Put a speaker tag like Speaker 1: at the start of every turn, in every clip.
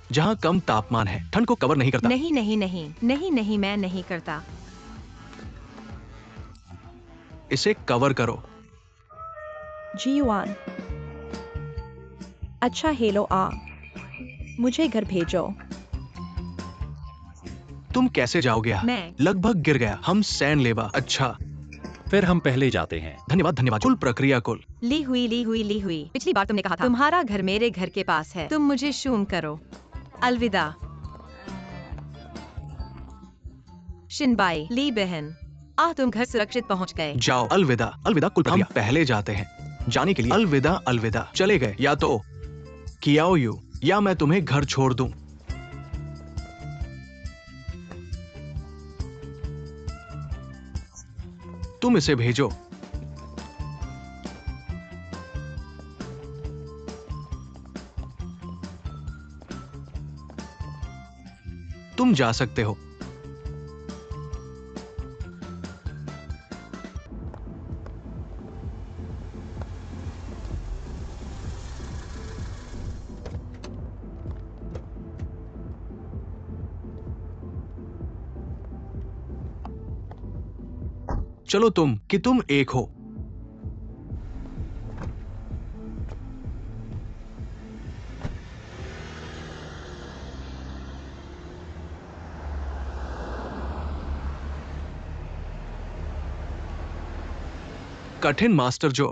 Speaker 1: जहाँ कम तापमान है, ठंड को कवर नहीं करता।
Speaker 2: नहीं नहीं नहीं नहीं नहीं, मैं नहीं करता।
Speaker 1: इसे कवर करो।
Speaker 3: जीवान। अच्छा हेलो मुझे घर भेजो।
Speaker 1: तुम कैसे जाओगे?
Speaker 2: मैं
Speaker 1: लगभग गिर गया। हम सैन लेवा। अच्छा,
Speaker 4: फिर हम पहले जाते हैं।
Speaker 1: धन्यवाद धन्यवाद। कुल प्रक्रिया कुल।
Speaker 2: ली हुई। पिछली बार तुमने कहा था तुम्हारा घर मेरे घर के पास है। तुम मुझे शूम करो। अलविदा शिनबाई ली बहन। तुम घर सुरक्षित पहुंच गए।
Speaker 1: जाओ। अलविदा अलविदा। कुल प्रक्रिया। हम पहले जाते हैं। जाने के लिए अलविदा अलविदा। चले गए। या तो कियाओ यू या मैं तुम्हें घर छोड़ दूं। तुम इसे भेजो। तुम जा सकते हो। चलो तुम एक हो। कठिन मास्टर जो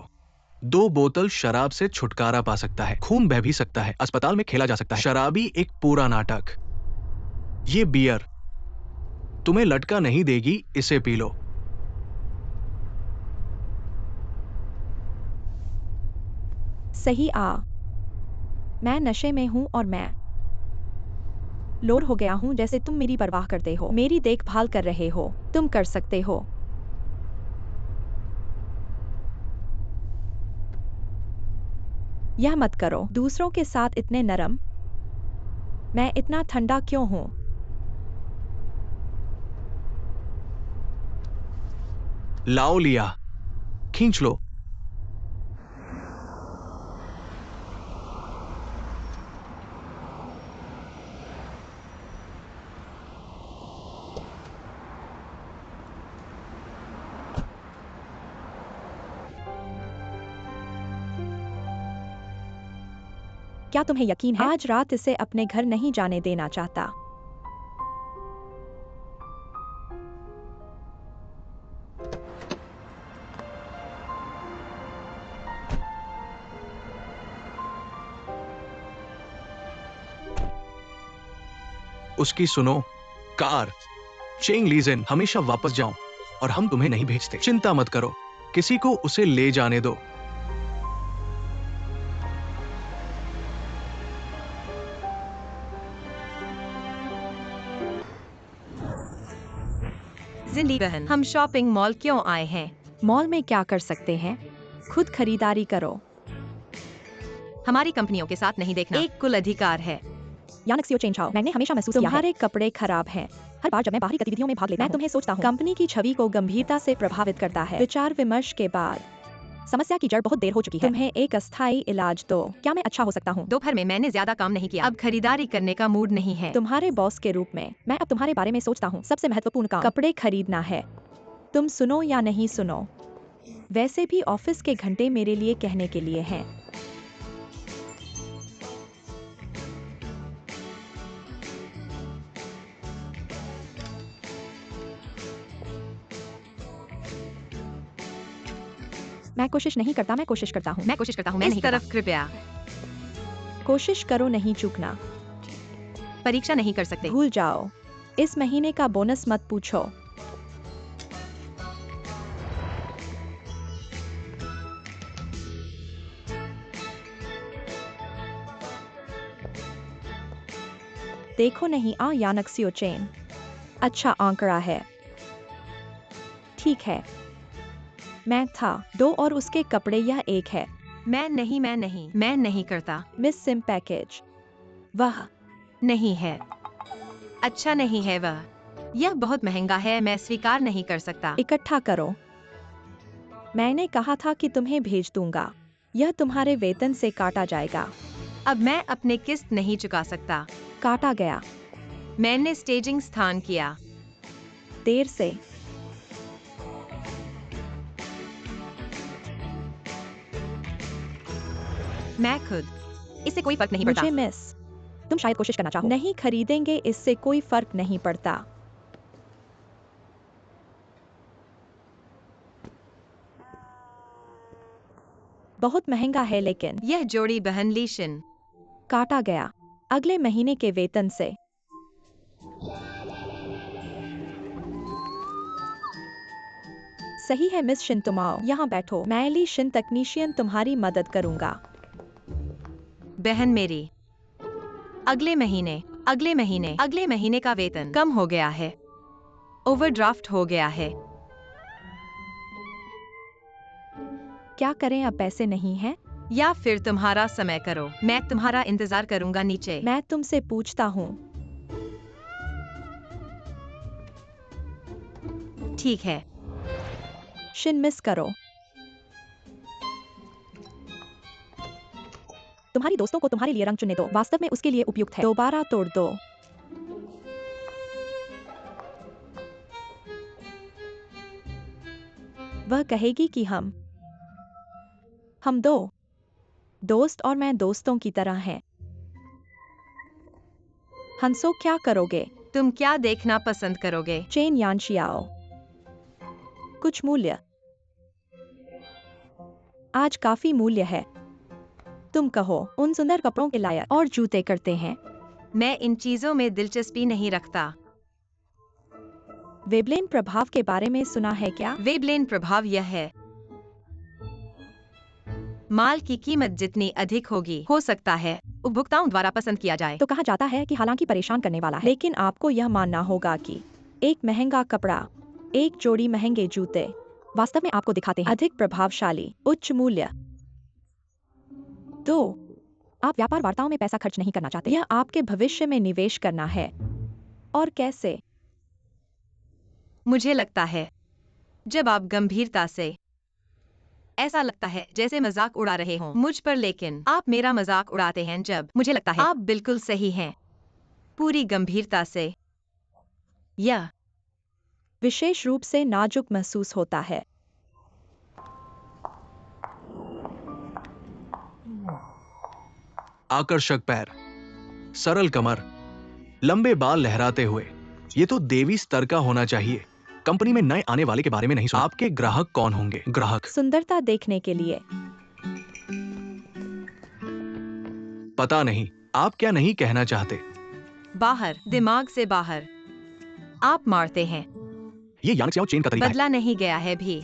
Speaker 1: 2 बोतल शराब से छुटकारा पा सकता है, खून बह भी सकता है, अस्पताल में खेला जा सकता है। शराबी एक पूरा नाटक। ये बियर तुम्हें लटका नहीं देगी, इसे पी लो।
Speaker 3: सही मैं नशे में हूँ और मैं लोड हो गया हूँ। जैसे तुम मेरी परवाह करते हो, मेरी देखभाल कर रहे हो, तुम कर सकते हो। यह मत करो। दूसरों के साथ इतने नरम। मैं इतना ठंडा क्यों हूँ?
Speaker 1: लाओ लिया। खींच लो।
Speaker 3: क्या तुम्हें यकीन है? आज रात इसे अपने घर नहीं जाने देना चाहता।
Speaker 1: उसकी सुनो। कार चेंग लीजेन, हमेशा वापस जाओ और हम तुम्हें नहीं भेजते। चिंता मत करो, किसी को उसे ले जाने दो।
Speaker 2: जिंदगी बहन, हम शॉपिंग मॉल क्यों आए हैं?
Speaker 3: मॉल में क्या कर सकते हैं? खुद खरीदारी करो।
Speaker 2: हमारी कंपनियों के साथ नहीं देखना एक कुल अधिकार है।
Speaker 3: यानक्सियो चेंचाओ, मैंने हमेशा महसूस किया है तुम्हारे कपड़े खराब हैं। हर बार जब मैं बाहरी गतिविधियों में भाग लेता हूं, मैं तुम्हें सोचता हूं, कंपनी की छवि को गंभीरता से प्रभावित करता है। विचार विमर्श के बाद समस्या की जड़ बहुत देर हो चुकी है। तुम्हें एक अस्थायी इलाज दो। क्या मैं अच्छा हो सकता हूँ?
Speaker 2: दोपहर में मैंने ज्यादा काम नहीं किया। अब खरीदारी करने का मूड नहीं है।
Speaker 3: तुम्हारे बॉस के रूप में मैं अब तुम्हारे बारे में सोचता हूँ। सबसे महत्वपूर्ण काम कपड़े खरीदना है। तुम सुनो या नहीं सुनो, वैसे भी ऑफिस के घंटे मेरे लिए कहने के लिए हैं। मैं कोशिश नहीं करता, मैं कोशिश करता हूँ।
Speaker 2: मैं कोशिश करता हूँ, मैं
Speaker 3: इस
Speaker 2: नहीं
Speaker 3: तरफ
Speaker 2: तरफ कृपया
Speaker 3: कोशिश करो, नहीं चूकना।
Speaker 2: परीक्षा नहीं कर सकते।
Speaker 3: भूल जाओ। इस महीने का बोनस मत पूछो। देखो नहीं यानक्सियो चेन। अच्छा आंकड़ा है। ठीक है, मैं था 2 और उसके कपड़े यह 1 है।
Speaker 2: मैं नहीं करता।
Speaker 3: Miss SIM package.
Speaker 2: वह नहीं है। अच्छा नहीं है वह। यह बहुत महंगा है, मैं स्वीकार नहीं कर सकता।
Speaker 3: इकट्ठा करो। मैंने कहा था कि तुम्हें भेज दूंगा। यह तुम्हारे वेतन से काटा जाएगा।
Speaker 2: अब मैं अपने किस्त नहीं चुका सकता।
Speaker 3: काटा गया।
Speaker 2: मैंने स्टेजिंग स्थान किया।
Speaker 3: देर से।
Speaker 2: मैं खुद। इससे कोई फर्क नहीं पड़ता।
Speaker 3: मुझे मिस। तुम शायद कोशिश करना चाहो। नहीं खरीदेंगे, इससे कोई फर्क नहीं पड़ता। बहुत महंगा है लेकिन।
Speaker 2: यह जोड़ी बहन लीशन।
Speaker 3: काटा गया। अगले महीने के वेतन से। सही है मिस शिन, तुम आओ यहाँ बैठो। मैं ली शिन, तकनीशियन, तुम्हारी मदद करूंगा।
Speaker 2: बहन मेरी। अगले महीने का वेतन कम हो गया है। ओवरड्राफ्ट हो गया है।
Speaker 3: क्या करें, अब पैसे नहीं हैं?
Speaker 2: या फिर तुम्हारा समय करो, मैं तुम्हारा इंतजार करूंगा नीचे।
Speaker 3: मैं तुमसे पूछता हूँ।
Speaker 2: ठीक है।
Speaker 3: शिन, मिस करो। तुम्हारी दोस्तों को तुम्हारे लिए रंग चुनने दो, वास्तव में उसके लिए उपयुक्त है। दोबारा तोड़ दो। वह कहेगी कि हम दो दोस्त और मैं दोस्तों की तरह हैं। हंसो, क्या करोगे?
Speaker 2: तुम क्या देखना पसंद करोगे?
Speaker 3: चेन यानशियाओ। कुछ मूल्य। आज काफी मूल्य है। तुम कहो, उन सुंदर कपड़ों के लायक और जूते करते हैं।
Speaker 2: मैं इन चीजों में दिलचस्पी नहीं रखता।
Speaker 3: वेबलेन प्रभाव के बारे में सुना है क्या?
Speaker 2: वेबलेन प्रभाव यह है, माल की कीमत जितनी अधिक होगी, हो सकता है उपभोक्ताओं द्वारा पसंद किया जाए।
Speaker 3: तो कहा जाता है कि हालांकि परेशान करने वाला है, लेकिन आपको यह मानना होगा कि एक महंगा कपड़ा, एक जोड़ी महंगे जूते वास्तव में आपको दिखाते हैं अधिक प्रभावशाली उच्च मूल्य। तो आप व्यापार वार्ताओं में पैसा खर्च नहीं करना चाहते, यह आपके भविष्य में निवेश करना है। और कैसे?
Speaker 2: मुझे लगता है जब आप गंभीरता से, ऐसा लगता है जैसे मजाक उड़ा रहे हों मुझ पर, लेकिन आप मेरा मजाक उड़ाते हैं जब मुझे लगता है आप बिल्कुल सही हैं। पूरी गंभीरता से यह
Speaker 3: विशेष रूप से नाजुक महसूस होता है।
Speaker 1: आकर्षक पैर, सरल कमर, लंबे बाल लहराते हुए, ये तो देवी स्तर का होना चाहिए। कंपनी में नए आने वाले के बारे में नहीं सोचा। आपके ग्राहक कौन होंगे? ग्राहक
Speaker 3: सुंदरता देखने के लिए।
Speaker 1: पता नहीं आप क्या नहीं कहना चाहते।
Speaker 2: बाहर, दिमाग से बाहर। आप मारते हैं।
Speaker 1: ये यांग स्याओ चेन का तरीका है।
Speaker 2: बदला नहीं गया है भी।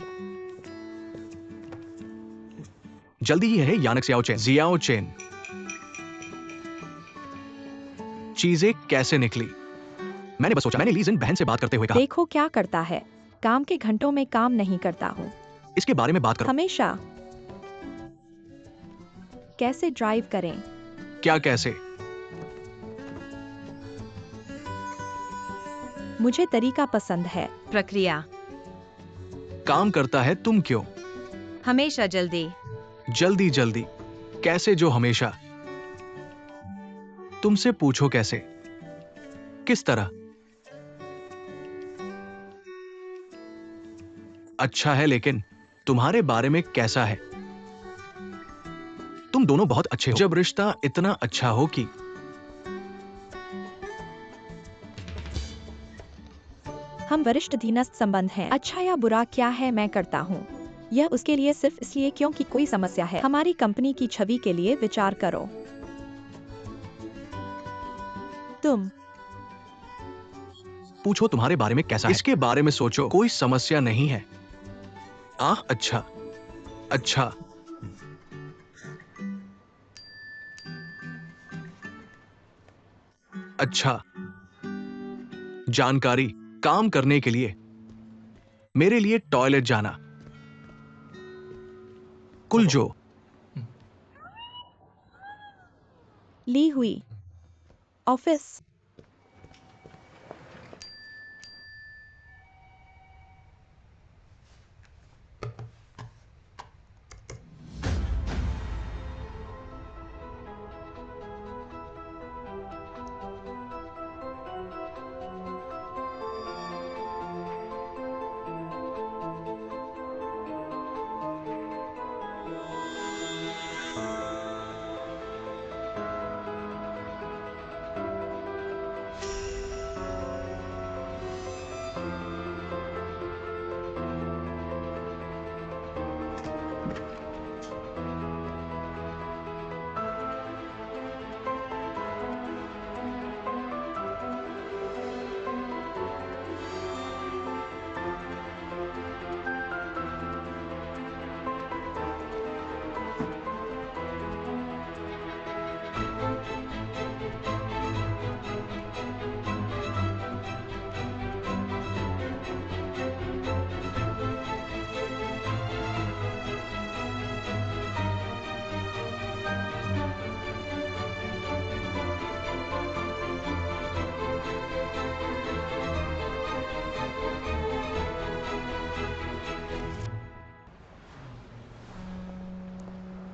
Speaker 1: जल्दी ही है यानक स्याओ चेन, जियाओ चेन। चीजें कैसे निकली? मैंने बस सोचा, मैंने लीजिन बहन से बात करते हुए कहा,
Speaker 3: देखो क्या करता है, काम के घंटों में काम नहीं करता हूँ।
Speaker 1: इसके बारे में बात करो।
Speaker 3: हमेशा। कैसे ड्राइव करें?
Speaker 1: क्या कैसे?
Speaker 3: मुझे तरीका पसंद है।
Speaker 2: प्रक्रिया।
Speaker 1: काम करता है, तुम क्यों?
Speaker 2: हमेशा जल्दी।
Speaker 1: जल्दी जल्दी कैसे? जो हमेशा। तुमसे पूछो कैसे, किस तरह? अच्छा है, लेकिन तुम्हारे बारे में कैसा है? तुम दोनों बहुत अच्छे हो। जब रिश्ता इतना अच्छा हो कि
Speaker 3: हम वरिष्ठ अधीनस्थ संबंध हैं। अच्छा या बुरा क्या है, मैं करता हूँ यह उसके लिए सिर्फ इसलिए क्योंकि कोई समस्या है। हमारी कंपनी की छवि के लिए विचार करो। तुम
Speaker 1: पूछो तुम्हारे बारे में कैसा है, इसके बारे में सोचो, कोई समस्या नहीं है। अच्छा अच्छा। अच्छा, जानकारी, काम करने के लिए, मेरे लिए टॉयलेट जाना, कुल जो
Speaker 3: ली हुई, ऑफिस,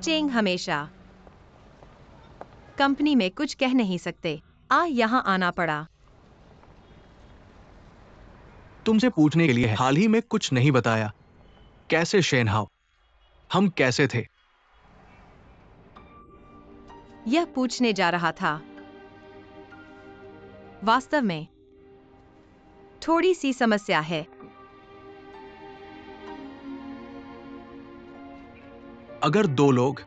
Speaker 2: चेंग हमेशा कंपनी में कुछ कह नहीं सकते। यहाँ आना पड़ा।
Speaker 1: तुमसे पूछने के लिए है, हाल ही में कुछ नहीं बताया। कैसे शेन हाउ? हम कैसे थे?
Speaker 2: यह पूछने जा रहा था। वास्तव में थोड़ी सी समस्या है।
Speaker 1: अगर दो लोग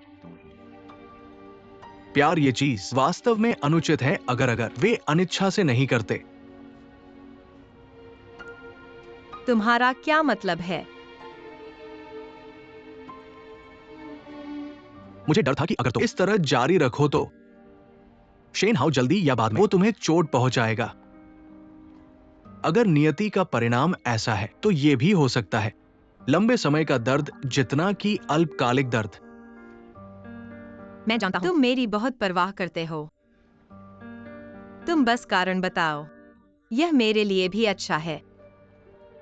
Speaker 1: प्यार, ये चीज वास्तव में अनुचित है अगर वे अनिच्छा से नहीं करते।
Speaker 2: तुम्हारा क्या मतलब है?
Speaker 1: मुझे डर था कि अगर तुम इस तरह जारी रखो तो शेन हाउ जल्दी या बाद में वो तुम्हें चोट पहुंचाएगा। अगर नियति का परिणाम ऐसा है तो यह भी हो सकता है लंबे समय का दर्द जितना कि अल्पकालिक दर्द।
Speaker 2: मैं जानता हूं तुम मेरी बहुत परवाह करते हो। तुम बस कारण बताओ। यह मेरे लिए भी अच्छा है,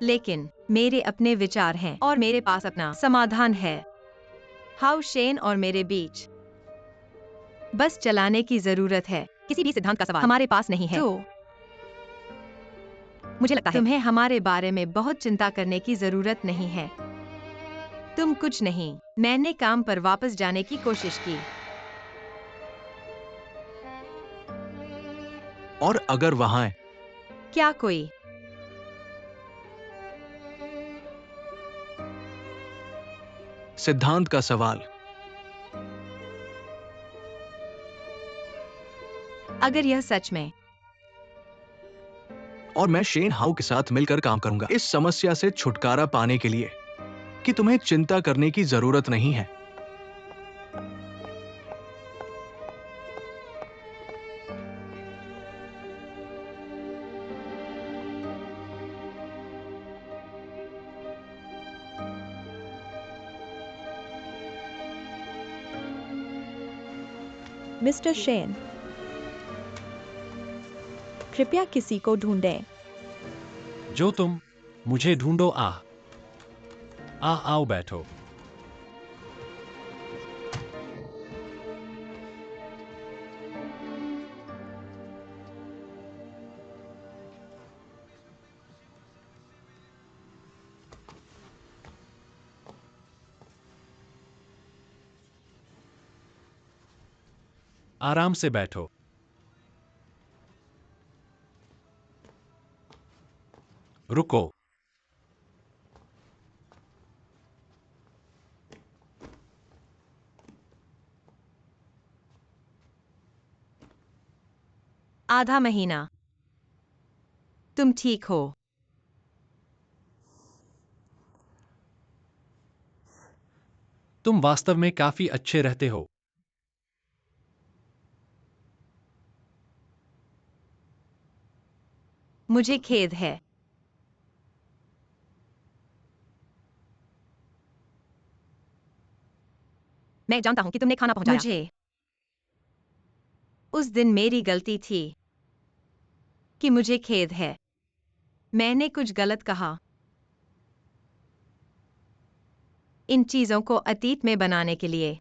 Speaker 2: लेकिन मेरे अपने विचार हैं और मेरे पास अपना समाधान है। हाउ शेन और मेरे बीच बस चलाने की जरूरत है। किसी भी सिद्धांत का सवाल हमारे पास नहीं है। तो मुझे लगता है तुम्हें हमारे बारे में बहुत चिंता करने की जरूरत नहीं है। तुम कुछ नहीं। मैंने काम पर वापस जाने की कोशिश की।
Speaker 1: और अगर वहां
Speaker 2: क्या कोई
Speaker 1: सिद्धांत का सवाल,
Speaker 2: अगर यह सच में
Speaker 1: और मैं शेन हाउ के साथ मिलकर काम करूंगा इस समस्या से छुटकारा पाने के लिए कि तुम्हें चिंता करने की जरूरत नहीं है।
Speaker 3: मिस्टर शेन, कृपया किसी को ढूंढें।
Speaker 4: जो तुम मुझे ढूंढो। आओ बैठो। आराम से बैठो। रुको।
Speaker 2: आधा महीना। तुम ठीक हो?
Speaker 4: तुम वास्तव में काफी अच्छे रहते हो।
Speaker 2: मुझे खेद है। मैं जानता हूं कि तुमने खाना पहुंचाया। मुझे उस दिन मेरी गलती थी कि मुझे खेद है। मैंने कुछ गलत कहा। इन चीजों को अतीत में बनाने के लिए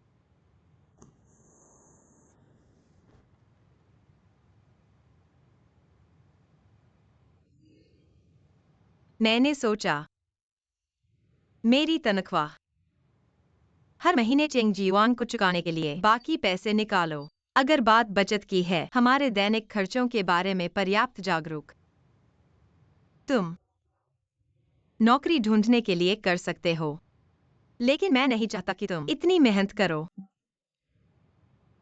Speaker 2: मैंने सोचा मेरी तनख्वाह हर महीने चेंग जीवांग को चुकाने के लिए बाकी पैसे निकालो। अगर बात बचत की है, हमारे दैनिक खर्चों के बारे में पर्याप्त जागरूक, तुम नौकरी ढूंढने के लिए कर सकते हो। लेकिन मैं नहीं चाहता कि तुम इतनी मेहनत करो।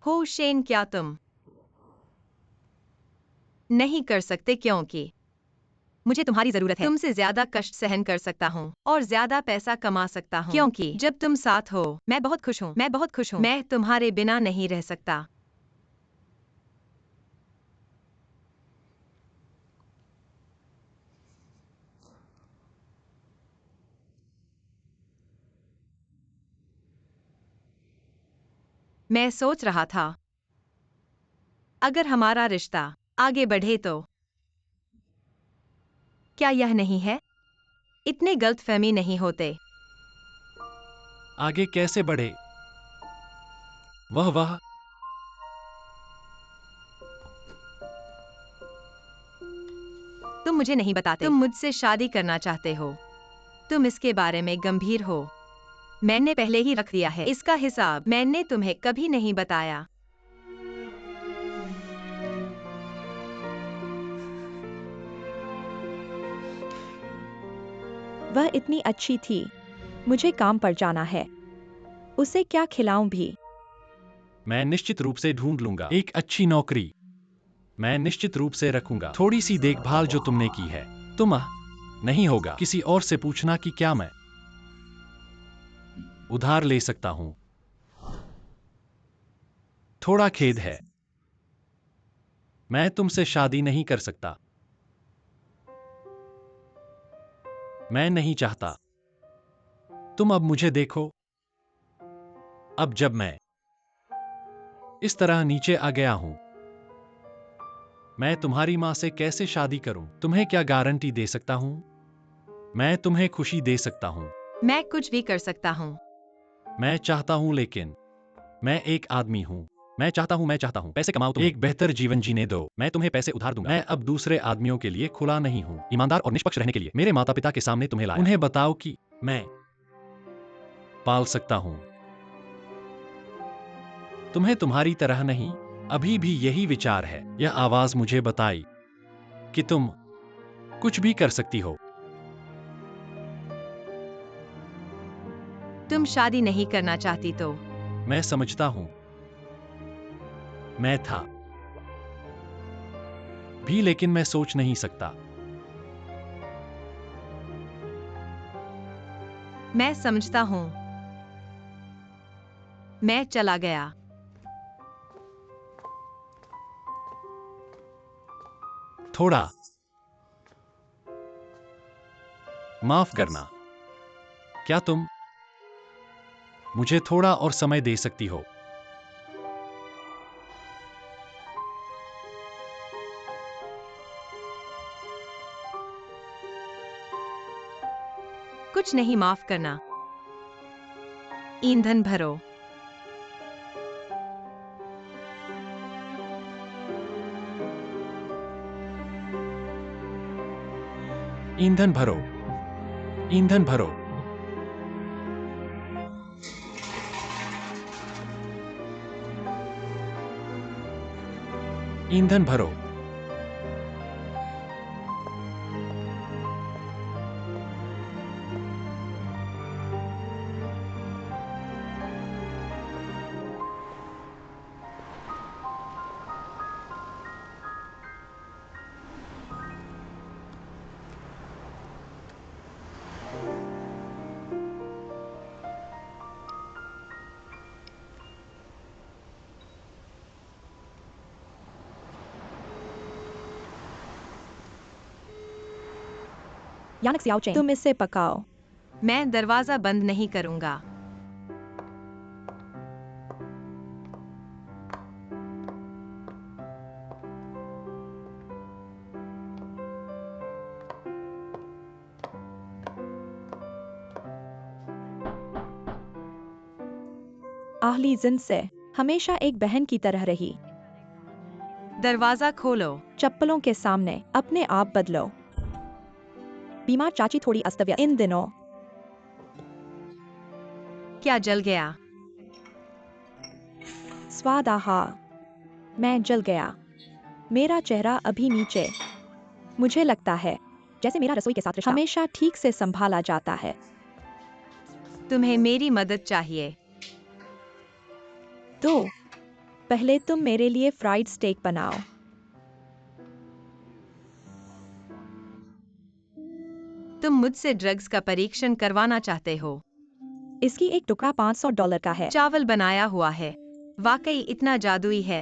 Speaker 2: हो शेन, क्या तुम नहीं कर सकते? क्योंकि मुझे तुम्हारी जरूरत है। तुमसे ज्यादा कष्ट सहन कर सकता हूँ और ज्यादा पैसा कमा सकता हूँ, क्योंकि जब तुम साथ हो मैं बहुत खुश हूँ। मैं बहुत खुश हूँ। मैं तुम्हारे बिना नहीं रह सकता। मैं सोच रहा था अगर हमारा रिश्ता आगे बढ़े तो क्या यह नहीं है? इतने गलतफहमी नहीं होते।
Speaker 4: आगे कैसे बढ़े? वाह।
Speaker 2: तुम मुझे नहीं बताते तुम मुझसे शादी करना चाहते हो। तुम इसके बारे में गंभीर हो। मैंने पहले ही रख दिया है। इसका हिसाब मैंने तुम्हें कभी नहीं बताया।
Speaker 3: वह इतनी अच्छी थी। मुझे काम पर जाना है। उसे क्या खिलाऊं भी?
Speaker 4: मैं निश्चित रूप से ढूंढ लूंगा एक अच्छी नौकरी। मैं निश्चित रूप से रखूंगा थोड़ी सी देखभाल जो तुमने की है। तुम नहीं होगा किसी और से पूछना कि क्या मैं उधार ले सकता हूं। थोड़ा खेद है, मैं तुमसे शादी नहीं कर सकता। मैं नहीं चाहता। तुम अब मुझे देखो। अब जब मैं इस तरह नीचे आ गया हूं, मैं तुम्हारी मां से कैसे शादी करूं? तुम्हें क्या गारंटी दे सकता हूं? मैं तुम्हें खुशी दे सकता हूं।
Speaker 2: मैं कुछ भी कर सकता हूँ।
Speaker 4: मैं चाहता हूं, लेकिन मैं एक आदमी हूं। मैं चाहता हूं पैसे कमाओ, तुम्हें एक बेहतर जीवन जीने दो। मैं तुम्हें पैसे उधार दूंगा। मैं अब दूसरे आदमियों के लिए खुला नहीं हूं। ईमानदार और निष्पक्ष रहने के लिए मेरे माता पिता के सामने तुम्हें लाया। उन्हें बताओ कि मैं पाल सकता हूं। तुम्हें तुम्हारी तरह नहीं। अभी भी यही विचार है। यह आवाज मुझे बताई कि तुम कुछ भी कर सकती हो।
Speaker 2: तुम शादी नहीं करना चाहती तो
Speaker 4: मैं समझता हूं। मैं था भी, लेकिन मैं सोच नहीं सकता।
Speaker 2: मैं समझता हूँ। मैं चला गया।
Speaker 4: थोड़ा माफ करना। क्या तुम मुझे थोड़ा और समय दे सकती हो?
Speaker 2: कुछ नहीं, माफ करना। ईंधन भरो।
Speaker 4: ईंधन भरो। ईंधन भरो। ईंधन भरो।
Speaker 3: यानक सियाओचेन, तुम इसे पकाओ।
Speaker 2: मैं दरवाजा बंद नहीं करूंगा।
Speaker 3: आहली जिन से हमेशा एक बहन की तरह रही।
Speaker 2: दरवाजा खोलो।
Speaker 3: चप्पलों के सामने अपने आप बदलो। बीमार चाची थोड़ी अस्तव्यस्त इन दिनों।
Speaker 2: क्या जल गया?
Speaker 3: स्वाद आहा। मैं जल गया। मेरा चेहरा अभी नीचे। मुझे लगता है जैसे मेरा रसोई के साथ रिश्ता हमेशा ठीक से संभाला जाता है।
Speaker 2: तुम्हें मेरी मदद चाहिए।
Speaker 3: तो पहले तुम मेरे लिए फ्राइड स्टेक बनाओ।
Speaker 2: तुम मुझसे ड्रग्स का परीक्षण करवाना चाहते हो।
Speaker 3: इसकी एक टुकड़ा $500 का है।
Speaker 2: चावल बनाया हुआ है। वाकई इतना जादुई है।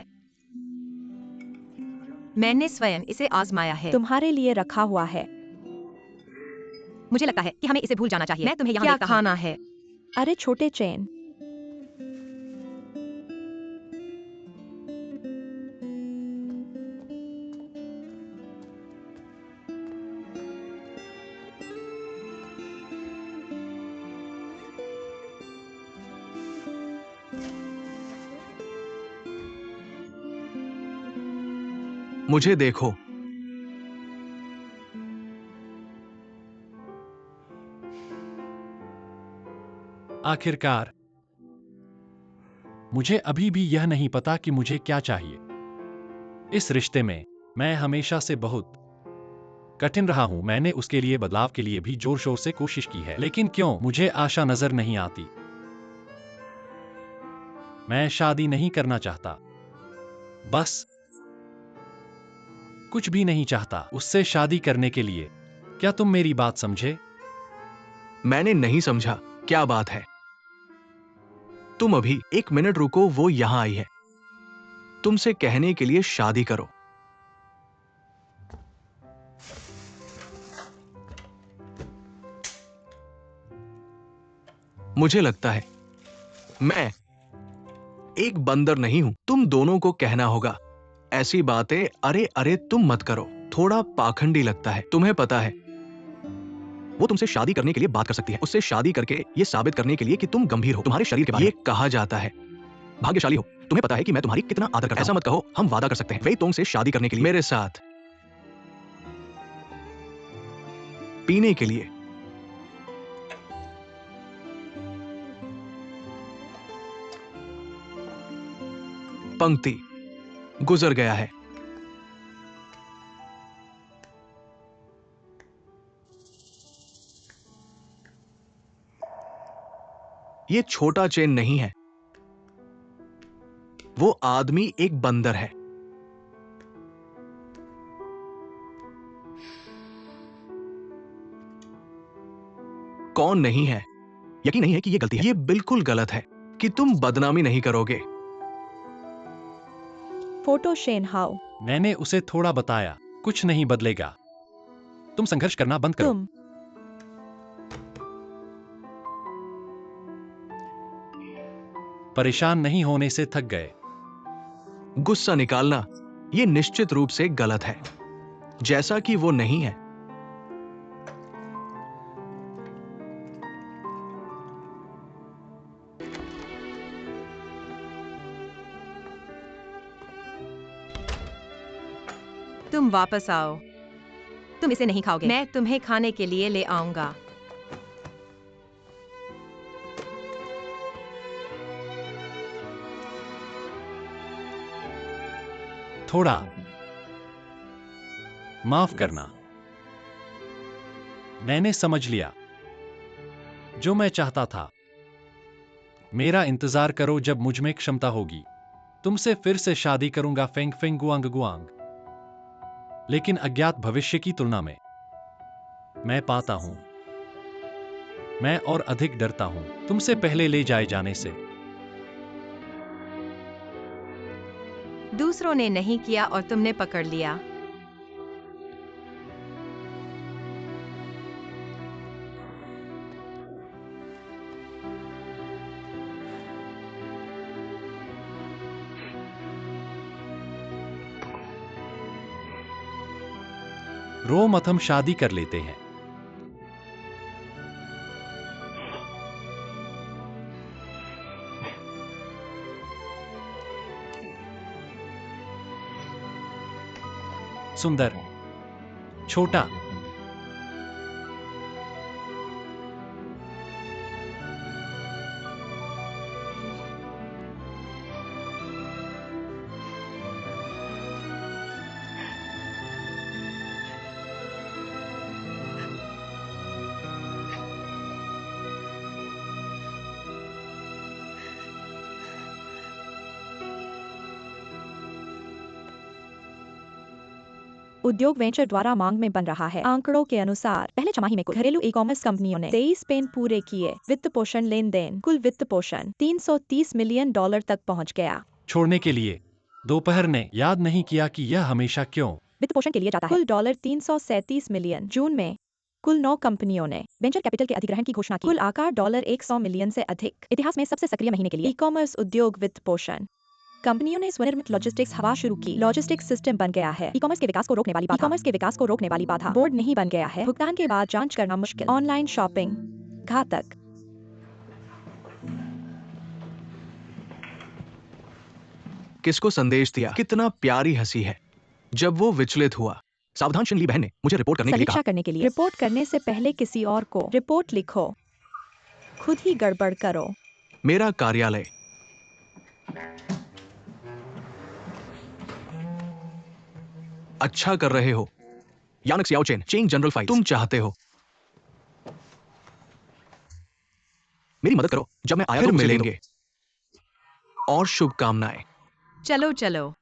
Speaker 2: मैंने स्वयं इसे आजमाया है।
Speaker 3: तुम्हारे लिए रखा हुआ है।
Speaker 2: मुझे लगता है कि हमें इसे भूल जाना चाहिए। मैं तुम्हें यहाँ क्या खाना है?
Speaker 3: अरे छोटे चेन।
Speaker 1: मुझे देखो।
Speaker 4: आखिरकार मुझे अभी भी यह नहीं पता कि मुझे क्या चाहिए। इस रिश्ते में मैं हमेशा से बहुत कठिन रहा हूं। मैंने उसके लिए बदलाव के लिए भी जोर शोर से कोशिश की है, लेकिन क्यों मुझे आशा नजर नहीं आती। मैं शादी नहीं करना चाहता, बस कुछ भी नहीं चाहता उससे शादी करने के लिए। क्या तुम मेरी बात समझे?
Speaker 1: मैंने नहीं समझा, क्या बात है? तुम अभी 1 मिनट रुको, वो यहां आई है तुमसे कहने के लिए शादी करो। मुझे लगता है मैं एक बंदर नहीं हूं। तुम दोनों को कहना होगा ऐसी बातें। अरे अरे तुम मत करो, थोड़ा पाखंडी लगता है। तुम्हें पता है वो तुमसे शादी करने के लिए बात कर सकती है, उससे शादी करके ये साबित करने के लिए कि तुम गंभीर हो तुम्हारे शरीर के बारे में। ये कहा जाता है भाग्यशाली हो। तुम्हें पता है कि मैं तुम्हारी कितना आदर करता हूं। ऐसा मत कहो, हम वादा कर सकते हैं। वेई तोंग से शादी करने के लिए मेरे साथ पीने के लिए। पंक्ति गुजर गया है। ये छोटा चेन नहीं है, वो आदमी एक बंदर है। कौन नहीं है? यकीन नहीं है कि ये गलती है। ये बिल्कुल गलत है कि तुम बदनामी नहीं करोगे।
Speaker 3: Photo Shane how.
Speaker 4: मैंने उसे थोड़ा बताया, कुछ नहीं बदलेगा। तुम संघर्ष करना बंद करो।
Speaker 3: तुम
Speaker 4: परेशान नहीं होने से थक गए।
Speaker 1: गुस्सा निकालना ये निश्चित रूप से गलत है, जैसा कि वो नहीं है।
Speaker 2: तुम वापस आओ। तुम इसे नहीं खाओगे। मैं तुम्हें खाने के लिए ले आऊंगा।
Speaker 4: थोड़ा माफ करना। मैंने समझ लिया जो मैं चाहता था। मेरा इंतजार करो जब मुझ में क्षमता होगी। तुमसे फिर से शादी करूंगा फेंग फेंग गुआंग गुआंग। लेकिन अज्ञात भविष्य की तुलना में मैं पाता हूं मैं और अधिक डरता हूं तुमसे पहले ले जाए जाने से।
Speaker 2: दूसरों ने नहीं किया और तुमने पकड़ लिया।
Speaker 4: रो मत, हम शादी कर लेते हैं। सुंदर छोटा
Speaker 3: उद्योग वेंचर द्वारा मांग में बन रहा है। आंकड़ों के अनुसार पहले छमाही में कुल घरेलू ई कॉमर्स कंपनियों ने 23 पेन पूरे किए। वित्त पोषण लेन देन, कुल वित्त पोषण $330 मिलियन तक पहुंच गया।
Speaker 4: छोड़ने के लिए दोपहर ने याद नहीं किया कि यह हमेशा क्यों
Speaker 3: वित्त पोषण के लिए जाता है। कुल $337 मिलियन। जून में कुल 9 कंपनियों ने वेंचर कैपिटल के अधिग्रहण की घोषणा की। कुल आकार $100 मिलियन से अधिक। इतिहास में सबसे सक्रिय महीने के लिए ई कॉमर्स उद्योग वित्त पोषण। कंपनियों ने स्वनिर्मित लॉजिस्टिक्स हवा शुरू की। लॉजिस्टिक्स सिस्टम बन गया है। ई कॉमर्स के विकास को रोकने वाली बाधा। ई कॉमर्स के विकास को रोकने वाली बाधा। बोर्ड नहीं बन गया है। भुगतान के बाद जांच करना मुश्किल। ऑनलाइन शॉपिंग घातक।
Speaker 1: किसको संदेश दिया? कितना प्यारी हंसी है। जब वो विचलित हुआ, सावधान शिनली बहन ने मुझे रिपोर्ट करने के लिए
Speaker 3: समीक्षा
Speaker 1: कहा।
Speaker 3: करने के लिए रिपोर्ट करने से पहले किसी और को रिपोर्ट लिखो, खुद ही गड़बड़ करो।
Speaker 1: मेरा कार्यालय। अच्छा कर रहे हो यानक सियाओ चेन, चेंग जनरल फाइल। तुम चाहते हो मेरी मदद करो। जब मैं आया तो मुझे मिलेंगे। और शुभकामनाएं।
Speaker 2: चलो चलो।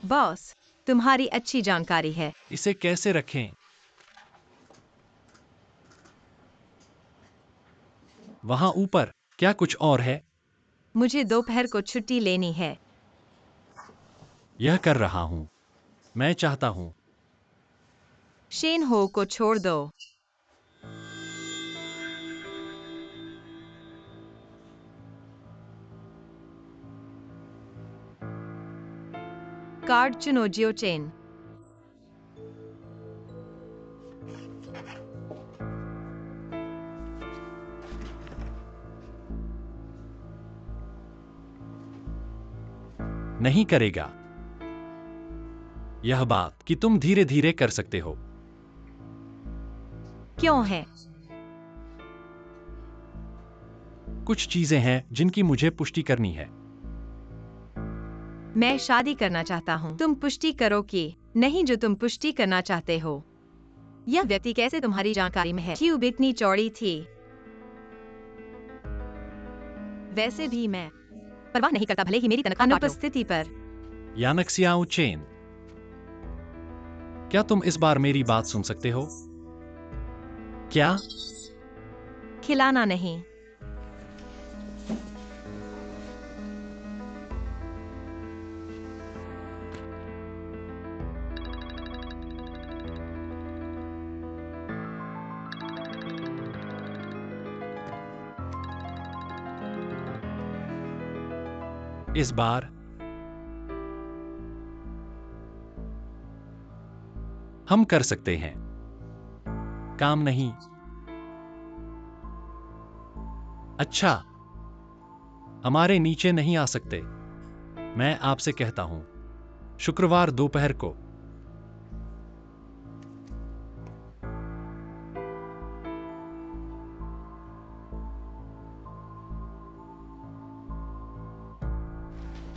Speaker 2: बॉस, तुम्हारी अच्छी जानकारी है।
Speaker 4: इसे कैसे रखें? वहां ऊपर क्या कुछ और है?
Speaker 2: मुझे दोपहर को छुट्टी लेनी है।
Speaker 4: यह कर रहा हूं। मैं चाहता हूं।
Speaker 2: शेन हो को छोड़ दो। कार्ड चुनो जियो चेन।
Speaker 4: नहीं करेगा। यह बात कि तुम धीरे धीरे कर सकते हो।
Speaker 2: क्यों है?
Speaker 4: कुछ चीजें हैं जिनकी मुझे पुष्टि करनी है।
Speaker 2: मैं शादी करना चाहता हूँ। तुम पुष्टि करो कि नहीं जो तुम पुष्टि करना चाहते हो। यह व्यक्ति कैसे तुम्हारी जानकारी में है? ट्यूब इतनी चौड़ी थी। वैसे भी मैं परवाह नहीं करता भले ही मेरी तनख्वाह अनुपस्थिति पर।
Speaker 4: यानक सियाओ चेन, क्या तुम इस बार मेरी बात सुन सकते हो? क्या?
Speaker 2: खिलाना नहीं।
Speaker 4: इस बार हम कर सकते हैं। काम नहीं। अच्छा, हमारे नीचे नहीं आ सकते। मैं आपसे कहता हूं, शुक्रवार दोपहर को।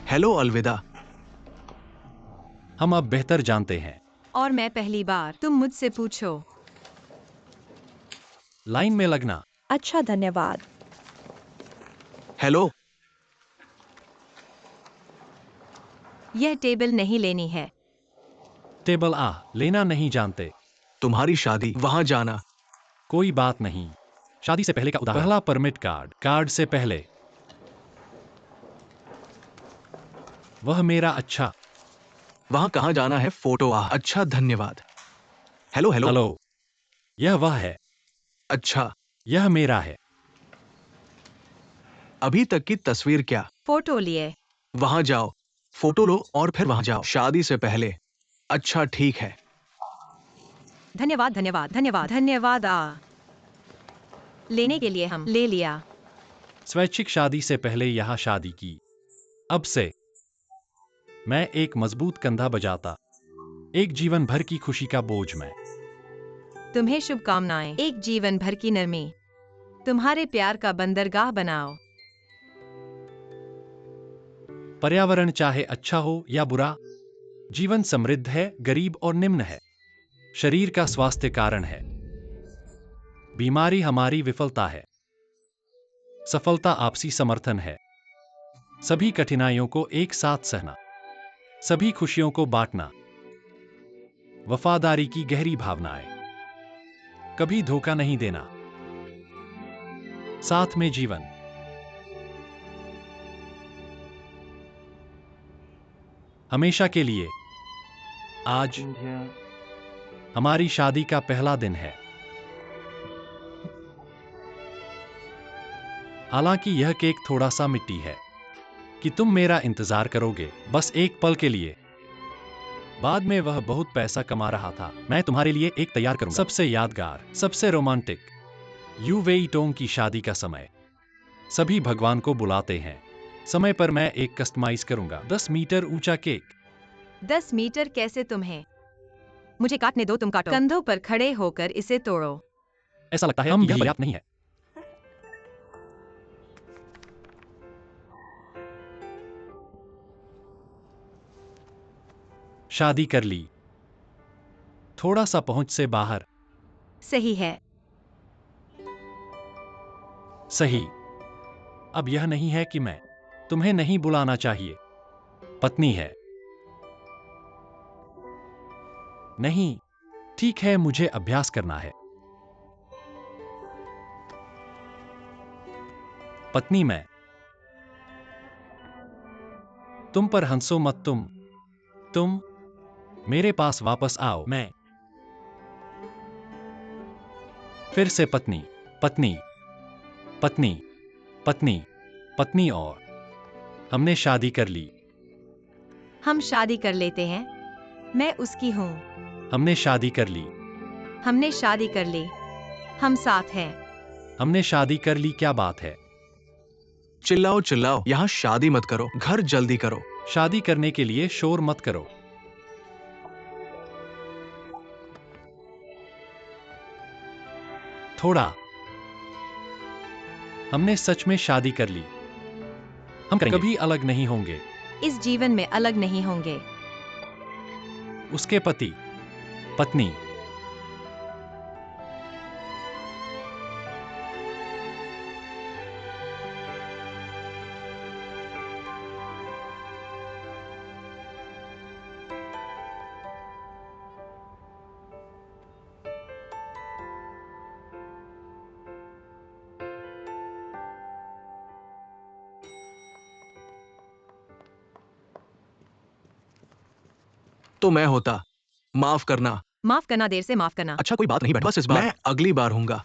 Speaker 1: हेलो, अलविदा।
Speaker 4: हम अब बेहतर जानते हैं।
Speaker 2: और मैं पहली बार। तुम मुझसे पूछो।
Speaker 4: लाइन में लगना।
Speaker 3: अच्छा, धन्यवाद।
Speaker 1: हेलो।
Speaker 2: यह टेबल नहीं लेनी है।
Speaker 4: टेबल लेना नहीं जानते।
Speaker 1: तुम्हारी शादी, वहां जाना।
Speaker 4: कोई बात नहीं। शादी से पहले का उदाहरण। पहला परमिट कार्ड। कार्ड से पहले। वह मेरा। अच्छा।
Speaker 1: वहां कहां जाना है? फोटो। अच्छा, धन्यवाद। Hello hello.
Speaker 4: हेलो। यह वह है।
Speaker 1: अच्छा,
Speaker 4: यह मेरा है।
Speaker 1: अभी तक की तस्वीर क्या?
Speaker 2: फोटो लिए।
Speaker 1: वहां जाओ, फोटो लो और फिर वहां जाओ शादी से पहले। अच्छा, ठीक है।
Speaker 2: धन्यवाद धन्यवाद धन्यवाद धन्यवाद। लेने के लिए हम ले लिया।
Speaker 4: स्वैच्छिक शादी से पहले यहां शादी की। अब से मैं एक मजबूत कंधा बजाता। एक जीवन भर की खुशी का बोझ मैं।
Speaker 2: तुम्हें शुभकामनाएं। एक जीवन भर की नरमी। तुम्हारे प्यार का बंदरगाह बनाओ।
Speaker 4: पर्यावरण चाहे अच्छा हो या बुरा, जीवन समृद्ध है, गरीब और निम्न है। शरीर का स्वास्थ्य कारण है। बीमारी हमारी विफलता है। सफलता आपसी समर्थन है। सभी कठिनाइयों को एक साथ सहना। सभी खुशियों को बांटना। वफादारी की गहरी भावनाएं। कभी धोखा नहीं देना। साथ में जीवन। हमेशा के लिए। आज हमारी शादी का पहला दिन है। हालांकि यह केक थोड़ा सा मिट्टी है। कि तुम मेरा इंतजार करोगे बस एक पल के लिए। बाद में वह बहुत पैसा कमा रहा था। मैं तुम्हारे लिए एक तैयार करूंगा, सबसे यादगार, सबसे रोमांटिक। यू वेई टोंग की शादी का समय। सभी भगवान को बुलाते हैं। समय पर मैं एक कस्टमाइज करूंगा, 10 मीटर ऊंचा केक।
Speaker 2: 10 मीटर कैसे तुम्हें? मुझे काटने दो, तुम काटो। कंधों पर खड़े होकर इसे तोड़ो।
Speaker 4: ऐसा लगता है कि यह पर्याप्त नहीं है। शादी कर ली। थोड़ा सा पहुंच से बाहर।
Speaker 2: सही है।
Speaker 4: सही। अब यह नहीं है कि मैं तुम्हें नहीं बुलाना चाहिए। पत्नी है। नहीं, ठीक है, मुझे अभ्यास करना है। पत्नी मैं। तुम पर हंसो मत, तुम मेरे पास वापस आओ। मैं। फिर से पत्नी, पत्नी, पत्नी, पत्नी, पत्नी और हमने शादी कर ली।
Speaker 2: हम शादी कर लेते हैं। मैं उसकी हूँ।
Speaker 4: हमने शादी कर ली।
Speaker 2: हमने शादी कर ली। हम साथ हैं।
Speaker 4: हमने शादी कर ली। क्या बात है?
Speaker 1: चिल्लाओ चिल्लाओ, यहाँ शादी मत करो, घर जल्दी करो।
Speaker 4: शादी करने के लिए शोर मत करो। थोड़ा। हमने सच में शादी कर ली। हम कभी अलग नहीं होंगे।
Speaker 2: इस जीवन में अलग नहीं होंगे।
Speaker 4: उसके पति, पत्नी।
Speaker 1: तो मैं होता। माफ करना।
Speaker 2: माफ करना, देर से माफ करना।
Speaker 1: अच्छा कोई बात नहीं, बस इस बार मैं अगली बार हूंगा।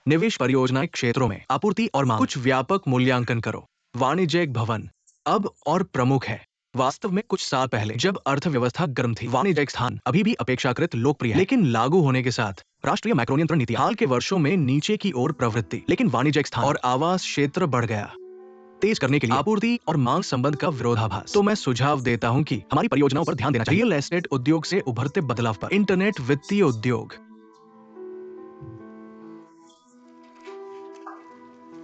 Speaker 1: निवेश परियोजनाएं क्षेत्रों में आपूर्ति और मांग। कुछ व्यापक मूल्यांकन करो। वाणिज्यिक भवन अब और प्रमुख है। वास्तव में कुछ साल पहले जब अर्थव्यवस्था गर्म थी, वाणिज्यिक स्थान अभी भी अपेक्षाकृत लोकप्रिय है, लेकिन लागू होने के साथ राष्ट्रीय मैक्रो नियंत्रण नीति हाल के वर्षों में नीचे की ओर प्रवृत्ति, लेकिन वाणिज्यिक स्थान और आवास क्षेत्र बढ़ गया। तेज करने के लिए आपूर्ति और मांग संबंध का विरोधाभास। तो मैं सुझाव देता हूं कि हमारी परियोजनाओं पर ध्यान देना चाहिए। रियल एस्टेट उद्योग से उभरते बदलाव पर। इंटरनेट वित्तीय उद्योग।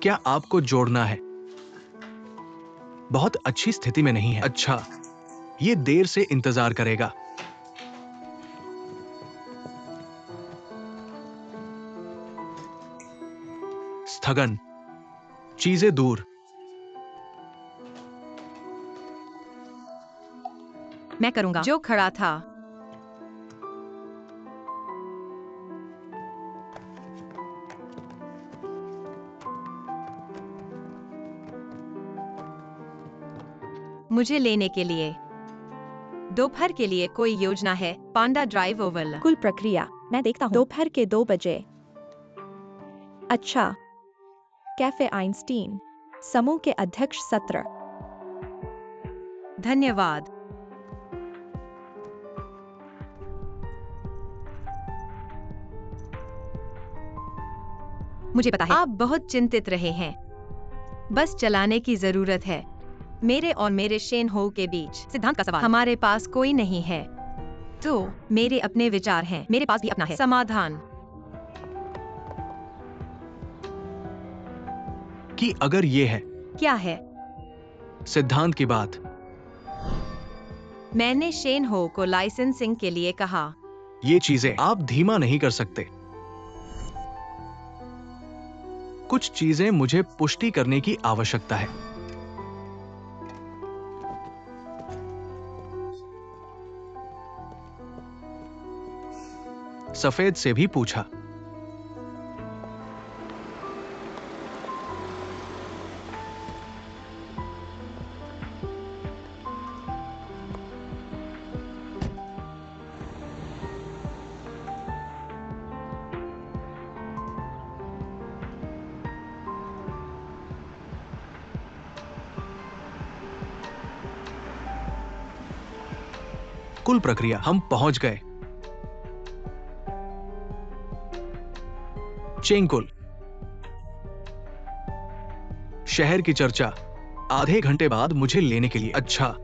Speaker 1: क्या आपको जोड़ना है? बहुत अच्छी स्थिति में नहीं है। अच्छा, ये देर से इंतजार करेगा। स्थगन। चीजें दूर।
Speaker 2: मैं करूंगा। जो खड़ा था। मुझे लेने के लिए। दोपहर के लिए कोई योजना है? पांडा ड्राइव ओवल।
Speaker 3: कुल प्रक्रिया मैं देखता हूँ। दोपहर के 2 बजे। अच्छा। कैफे आइंस्टीन, समूह के अध्यक्ष सत्र।
Speaker 2: धन्यवाद। मुझे पता है आप बहुत चिंतित रहे हैं। बस चलाने की जरूरत है। मेरे और मेरे शेन हो के बीच सिद्धांत का सवाल। हमारे पास कोई नहीं है। तो मेरे अपने विचार हैं। मेरे पास भी अपना है। समाधान
Speaker 1: कि अगर ये है
Speaker 2: क्या है?
Speaker 1: सिद्धांत की बात।
Speaker 2: मैंने शेन हो को लाइसेंसिंग के लिए कहा।
Speaker 1: ये चीजें आप धीमा नहीं कर सकते। कुछ चीजें मुझे पुष्टि करने की आवश्यकता है। सफेद से भी पूछा। कुल प्रक्रिया, हम पहुंच गए। चेंगकुल। शहर की चर्चा आधे घंटे बाद मुझे लेने के लिए। अच्छा,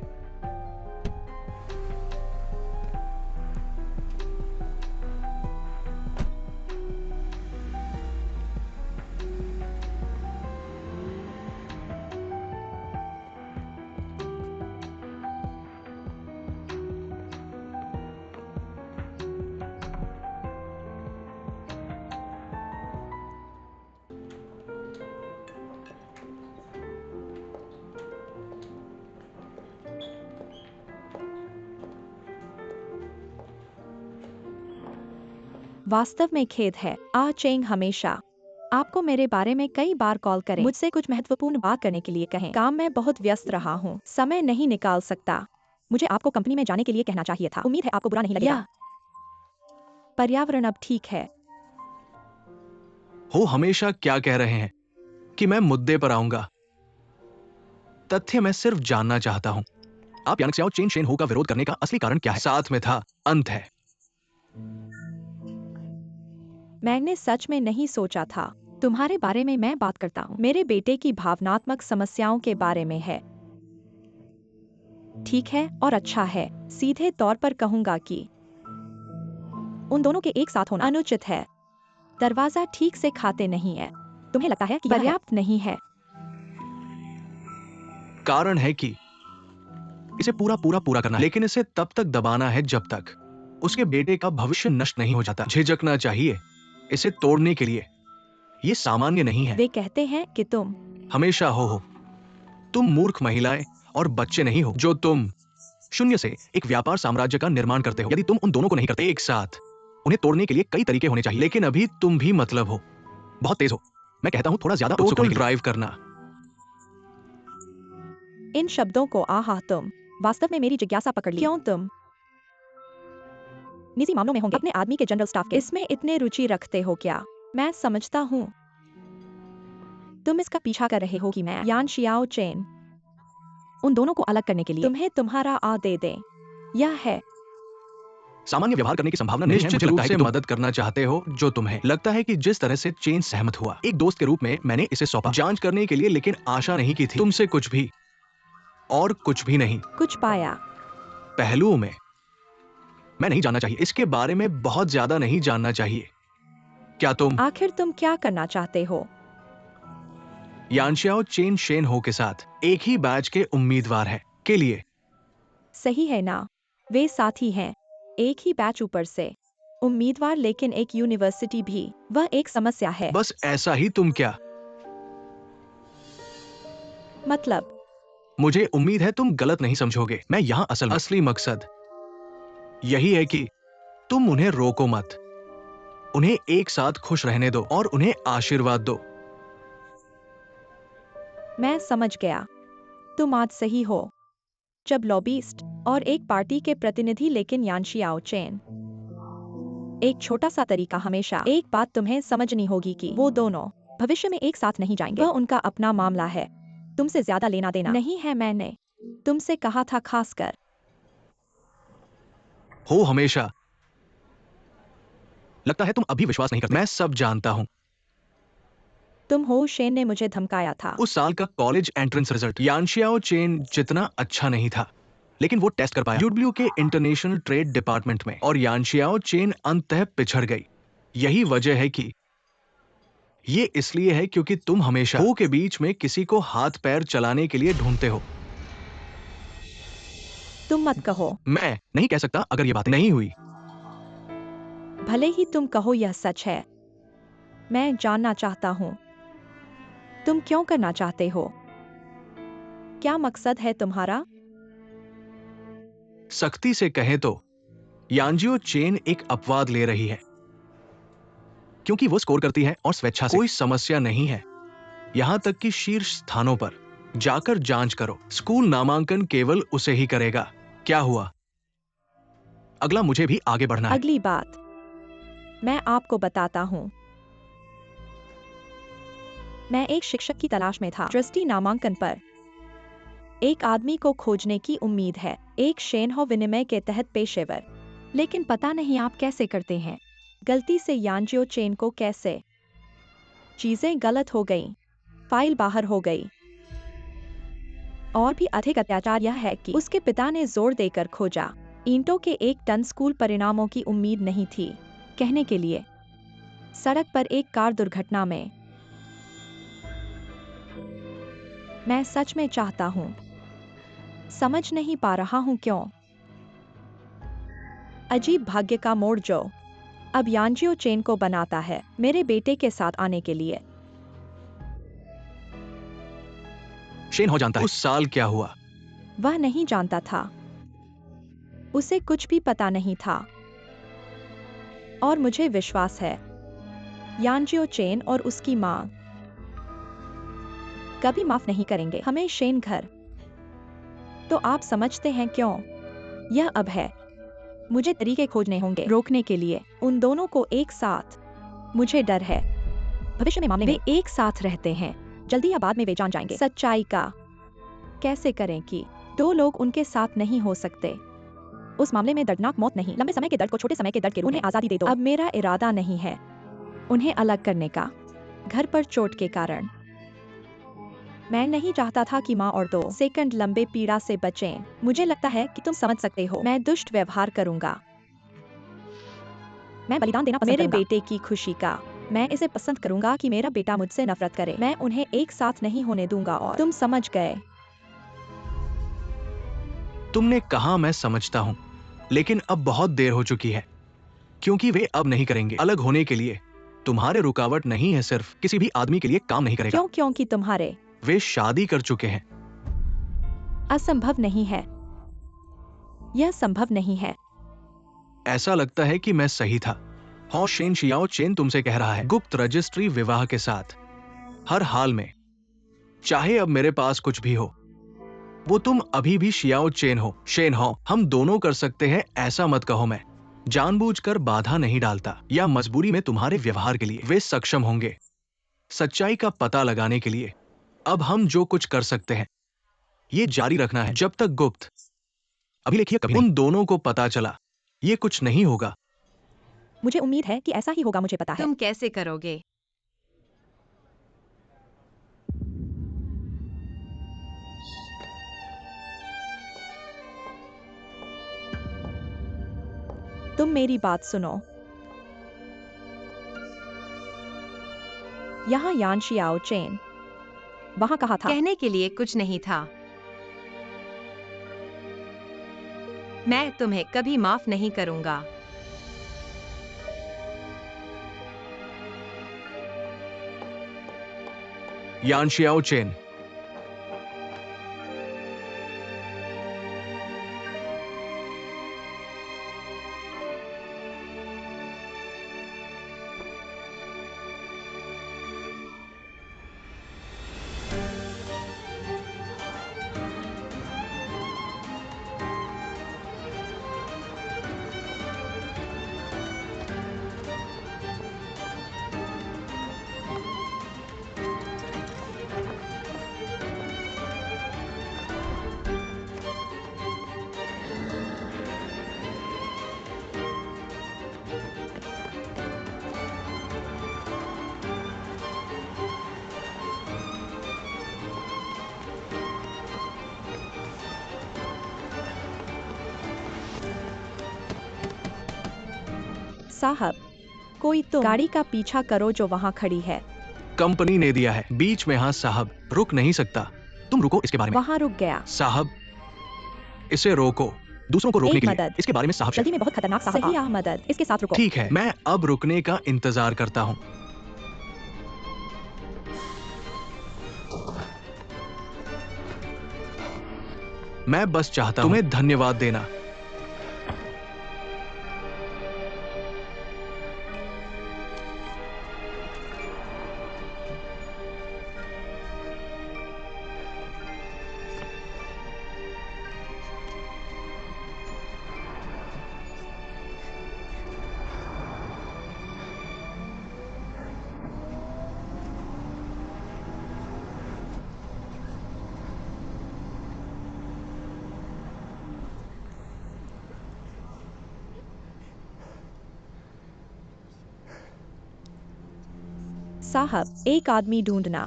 Speaker 3: वास्तव में खेद है, आ चेंग हमेशा आपको मेरे बारे में कई बार कॉल करें, मुझसे कुछ महत्वपूर्ण बात करने के लिए कहें। काम में बहुत व्यस्त रहा हूँ, समय नहीं निकाल सकता। मुझे आपको कंपनी में जाने के लिए कहना चाहिए था। उम्मीद है आपको बुरा नहीं लगेगा। पर्यावरण अब ठीक है।
Speaker 1: हो हमेशा क्या कह रहे हैं कि मैं मुद्दे पर आऊंगा। तथ्य मैं सिर्फ जानना चाहता हूं, आप यांग स्याओ चेन शेन हो का विरोध करने का असली कारण क्या है? साथ में था, अंत है।
Speaker 3: मैंने सच में नहीं सोचा था तुम्हारे बारे में मैं बात करता हूँ। मेरे बेटे की भावनात्मक समस्याओं के बारे में है। ठीक है और अच्छा है। सीधे तौर पर कहूंगा कि उन दोनों के एक साथ होना अनुचित है। दरवाजा ठीक से खाते नहीं है। तुम्हें लगता है कि पर्याप्त नहीं है?
Speaker 1: कारण है कि इसे पूरा करना है, लेकिन इसे तब तक दबाना है जब तक उसके बेटे का भविष्य नष्ट नहीं हो जाता। झिझकना चाहिए इसे तोड़ने के लिए। ये सामान्य नहीं है।
Speaker 3: वे कहते हैं कि तुम
Speaker 1: हमेशा हो। तुम मूर्ख महिलाएं और बच्चे नहीं हो जो तुम शून्य से एक व्यापार साम्राज्य का निर्माण करते हो। यदि तुम उन दोनों को नहीं करते एक साथ, उन्हें तोड़ने के लिए कई तरीके होने चाहिए, लेकिन अभी तुम भी मतलब हो, बहुत तेज हो। मैं कहता हूं थोड़ा ज्यादा टोटल ड्राइव करना।
Speaker 3: इन शब्दों को आहा तुम वास्तव में मेरी जिज्ञासा पकड़ ली। क्यों तुम निजी मामलों में होंगे अपने आदमी के जनरल स्टाफ के इसमें इतने रुचि रखते हो क्या? मैं समझता हूँ तुम इसका पीछा कर रहे हो कि मैं यान शियाओ चेन उन दोनों को अलग करने के लिए तुम्हें तुम्हारा आ दे दें। यह है
Speaker 1: सामान्य व्यवहार करने की संभावना नहीं है। निश्चित रूप से मदद करना चाहते हो जो तुम्हें लगता है कि जिस तरह से चेन सहमत हुआ, एक दोस्त के रूप में मैंने इसे सौंपा जांच करने के लिए, लेकिन आशा नहीं की थी तुमसे कुछ भी और कुछ भी नहीं।
Speaker 3: कुछ पाया
Speaker 1: पहलुओं में मैं नहीं जानना चाहिए, इसके बारे में बहुत ज्यादा नहीं जानना चाहिए। क्या तुम
Speaker 3: आखिर तुम क्या करना चाहते हो?
Speaker 1: यानशियाओ चेन शेन हो के साथ एक ही बैच के उम्मीदवार है के लिए।
Speaker 3: सही है ना? वे साथी हैं, एक ही बैच ऊपर से उम्मीदवार, लेकिन एक यूनिवर्सिटी भी। वह एक समस्या है।
Speaker 1: बस ऐसा ही। तुम क्या
Speaker 3: मतलब
Speaker 1: मुझे उम्मीद है तुम गलत नहीं समझोगे। मैं यहाँ असली मकसद यही है कि तुम उन्हें रोको मत, उन्हें एक साथ खुश रहने दो और उन्हें आशीर्वाद दो।
Speaker 3: मैं समझ गया। तुम आज सही हो। जब लॉबिस्ट और एक पार्टी के प्रतिनिधि, लेकिन यानशियाओ चेन एक छोटा सा तरीका हमेशा। एक बात तुम्हें समझनी होगी कि वो दोनों भविष्य में एक साथ नहीं जाएंगे। वह उनका अपना मामला है, तुमसे ज्यादा लेना देना नहीं है। मैंने तुमसे कहा था, खासकर
Speaker 1: हो हमेशा। लगता है तुम अभी विश्वास नहीं करते। मैं सब जानता हूं।
Speaker 3: तुम हो। शेन ने मुझे धमकाया था।
Speaker 1: उस साल का कॉलेज एंट्रेंस रिजल्ट यानशियाओ चेन जितना अच्छा नहीं था, लेकिन वो टेस्ट कर पाया यूडब्ल्यू के इंटरनेशनल ट्रेड डिपार्टमेंट में, और यानशियाओ चेन अंततः पिछड़ गई। यही वजह है कि ये इसलिए है क्योंकि तुम हमेशा हो के बीच में किसी को हाथ पैर चलाने के लिए ढूंढते हो।
Speaker 3: तुम मत कहो।
Speaker 1: मैं नहीं कह सकता अगर ये बात नहीं हुई।
Speaker 3: भले ही तुम कहो यह सच है। मैं जानना चाहता हूँ तुम क्यों करना चाहते हो? क्या मकसद है तुम्हारा?
Speaker 1: सख्ती से कहें तो यानजियो चेन एक अपवाद ले रही है, क्योंकि वो स्कोर करती है और स्वेच्छा से। कोई समस्या नहीं है, यहां तक कि शीर्ष स्थानों पर जाकर जांच करो। स्कूल नामांकन केवल उसे ही करेगा। क्या हुआ? अगला मुझे भी आगे बढ़ना है।
Speaker 3: अगली बात मैं आपको बताता हूँ। मैं एक शिक्षक की तलाश में था। ट्रस्टी नामांकन पर एक आदमी को खोजने की उम्मीद है, एक शेनहो विनिमय के तहत पेशेवर। लेकिन पता नहीं आप कैसे करते हैं। गलती से यानजियो चेन को कैसे? चीजें गलत हो गईं। फाइल बाहर हो गई। और भी अधिक अत्याचार यह है कि उसके पिता ने जोर देकर खोजा। ईंटों के 1 टन स्कूल परिणामों की उम्मीद नहीं थी। कहने के लिए सड़क पर एक कार दुर्घटना में। मैं सच में चाहता हूं, समझ नहीं पा रहा हूं क्यों। अजीब भाग्य का मोड़ जो अब यानजियो चेन को बनाता है मेरे बेटे के साथ आने के लिए।
Speaker 1: शेन हो जानता है उस साल क्या हुआ।
Speaker 3: वह नहीं जानता था। उसे कुछ भी पता नहीं था। और मुझे विश्वास है यानजियो चेन और उसकी मां कभी माफ नहीं करेंगे हमें शेन घर। तो आप समझते हैं क्यों यह अब है। मुझे तरीके खोजने होंगे रोकने के लिए उन दोनों को एक साथ। मुझे डर है भविष्य में मामले में वे एक साथ रहते हैं। जल्दी या बाद में वे जान जाएंगे सच्चाई का। कैसे करें कि 2 लोग उनके साथ नहीं हो सकते। उस मामले में दर्दनाक मौत नहीं, लंबे समय के दर्द को छोटे समय के दर्द के रूप में आजादी दे दो। अब मेरा इरादा नहीं है उन्हें अलग करने का घर पर चोट के कारण। मैं नहीं चाहता था कि माँ और 2 सेकंड लंबे पीड़ा से बचें। मुझे लगता है कि तुम समझ सकते हो। मैं दुष्ट व्यवहार करूंगा। मैं बलिदान देना पसंद करूंगा। मेरे बेटे की खुशी का। मैं इसे पसंद करूंगा कि मेरा बेटा मुझसे नफरत करे। मैं उन्हें एक साथ नहीं होने दूंगा। और तुम समझ गए।
Speaker 1: तुमने कहा मैं समझता हूं, लेकिन अब बहुत देर हो चुकी है, क्योंकि वे अब नहीं करेंगे। अलग होने के लिए तुम्हारे रुकावट नहीं है, सिर्फ किसी भी आदमी के लिए काम नहीं करेगा।
Speaker 3: क्यों? क्योंकि तुम्हारे
Speaker 1: वे शादी कर चुके हैं।
Speaker 3: असंभव नहीं है। यह संभव नहीं है।
Speaker 1: ऐसा लगता है कि मैं सही था। हाँ, शेन शियाओ चेन तुमसे कह रहा है, गुप्त रजिस्ट्री विवाह के साथ, हर हाल में, चाहे अब मेरे पास कुछ भी हो, वो तुम अभी भी शियाओ चेन हो। शेन हो, हम दोनों कर सकते हैं, ऐसा मत कहो। मैं जानबूझकर बाधा नहीं डालता या मजबूरी में तुम्हारे व्यवहार के लिए। वे सक्षम होंगे सच्चाई का पता लगाने के लिए। अब हम जो कुछ कर सकते हैं ये जारी रखना है जब तक गुप्त अभिलेखीय कभी उन दोनों को पता चला। ये कुछ नहीं होगा।
Speaker 3: मुझे उम्मीद है कि ऐसा ही होगा। मुझे पता है।
Speaker 2: तुम कैसे करोगे?
Speaker 3: तुम मेरी बात सुनो। यहाँ यान शियाओ चेन वहाँ कहा था।
Speaker 2: कहने के लिए कुछ नहीं था। मैं तुम्हें कभी माफ नहीं करूंगा।
Speaker 1: यान शियाओ चेन,
Speaker 3: साहब, कोई तो गाड़ी का पीछा करो जो वहाँ खड़ी है।
Speaker 1: कंपनी ने दिया है। बीच में? हाँ साहब, रुक नहीं सकता। तुम रुको इसके बारे में।
Speaker 3: वहाँ रुक गया।
Speaker 1: साहब, इसे रोको। दूसरों को रोकने
Speaker 3: एक
Speaker 1: के लिए
Speaker 3: मदद।
Speaker 1: इसके बारे में साहब।
Speaker 3: जल्दी में बहुत खतरनाक साहब। सही मदद। इसके साथ रुको।
Speaker 1: ठीक है, मैं अब रुकने का इंतजार करता हूँ। मैं बस चाहता हूँ तुम्हें धन्यवाद देना।
Speaker 3: साहब, एक आदमी ढूंढना।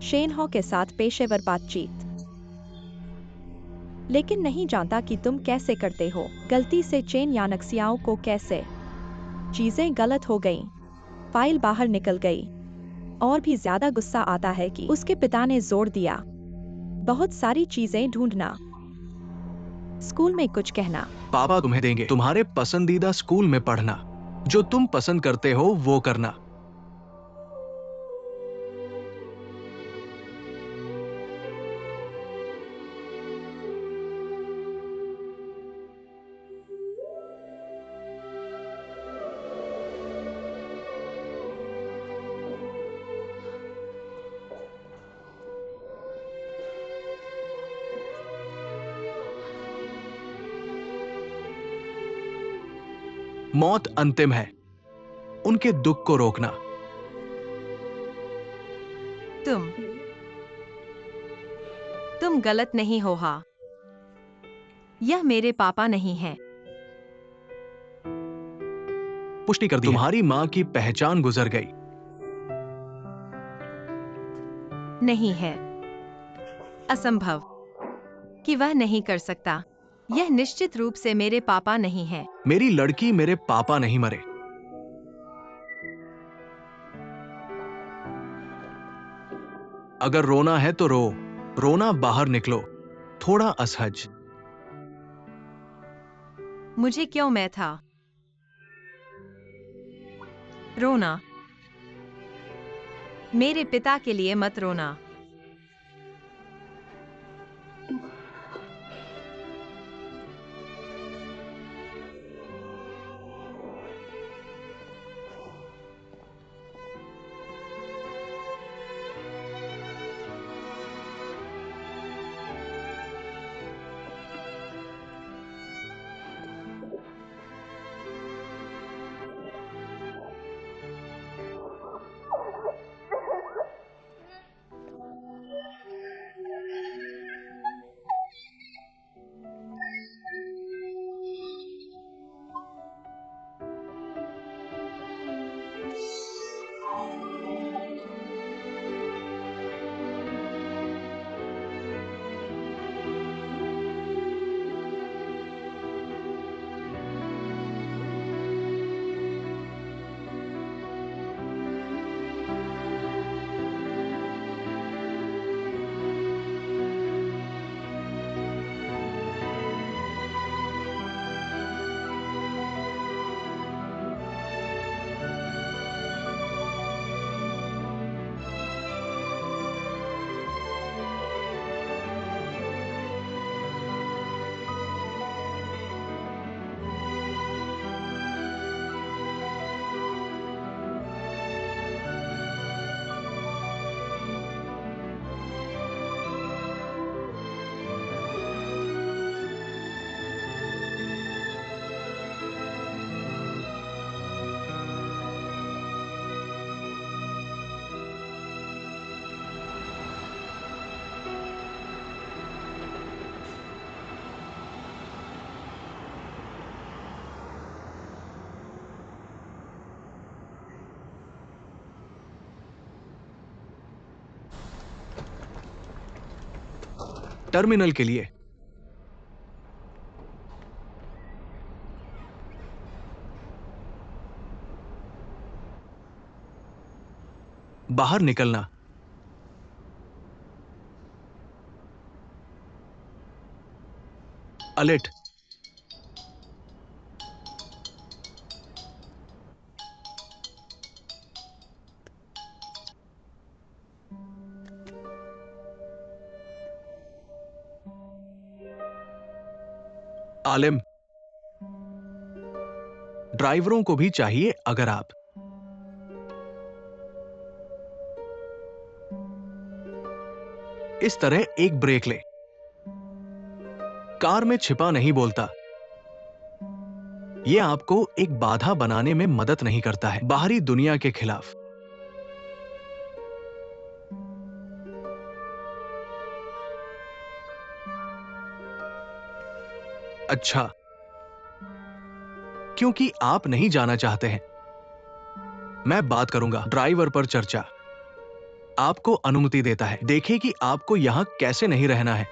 Speaker 3: शेन हॉ के साथ पेशेवर बातचीत। लेकिन नहीं जानता कि तुम कैसे करते हो। गलती से चेन यानक्सियाओं को कैसे। चीजें गलत हो गईं। फाइल बाहर निकल गई। और भी ज्यादा गुस्सा आता है कि उसके पिता ने जोर दिया। बहुत सारी चीजें ढूंढना। स्कूल में कुछ कहना।
Speaker 1: पापा तुम्हें देंगे तुम्हारे पसंदीदा स्कूल में पढ़ना, जो तुम पसंद करते हो वो करना। मौत अंतिम है, उनके दुख को रोकना।
Speaker 2: तुम गलत नहीं हो। हाँ, यह मेरे पापा नहीं हैं।
Speaker 1: पुष्टि कर दी है। तुम्हारी मां की पहचान गुजर गई।
Speaker 2: नहीं है। असंभव कि वह नहीं कर सकता। यह निश्चित रूप से मेरे पापा नहीं हैं।
Speaker 1: मेरी लड़की, मेरे पापा नहीं मरे। अगर रोना है तो रो, रोना बाहर निकलो, थोड़ा असहज।
Speaker 2: मुझे क्यों मैं था रोना। मेरे पिता के लिए मत रोना।
Speaker 1: टर्मिनल के लिए। बाहर निकलना। अलर्ट। आलिम, ड्राइवरों को भी चाहिए अगर आप इस तरह एक ब्रेक ले। कार में छिपा नहीं बोलता। यह आपको एक बाधा बनाने में मदद नहीं करता है बाहरी दुनिया के खिलाफ। अच्छा, क्योंकि आप नहीं जाना चाहते हैं। मैं बात करूंगा। ड्राइवर पर चर्चा। आपको अनुमति देता है। देखें कि आपको यहां कैसे नहीं रहना है।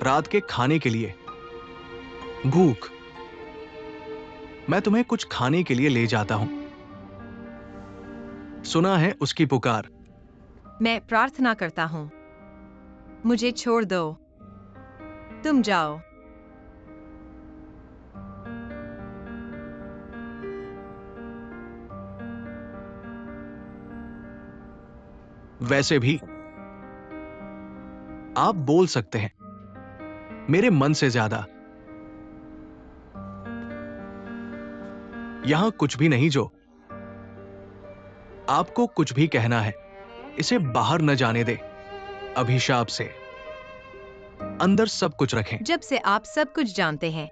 Speaker 1: रात के खाने के लिए भूख। मैं तुम्हें कुछ खाने के लिए ले जाता हूं। सुना है उसकी पुकार।
Speaker 2: मैं प्रार्थना करता हूँ, मुझे छोड़ दो, तुम जाओ।
Speaker 1: वैसे भी आप बोल सकते हैं, मेरे मन से ज्यादा। यहां कुछ भी नहीं जो आपको कुछ भी कहना है, इसे बाहर न जाने दे। अभिशाप से अंदर सब कुछ रखें।
Speaker 2: जब से आप सब कुछ जानते हैं,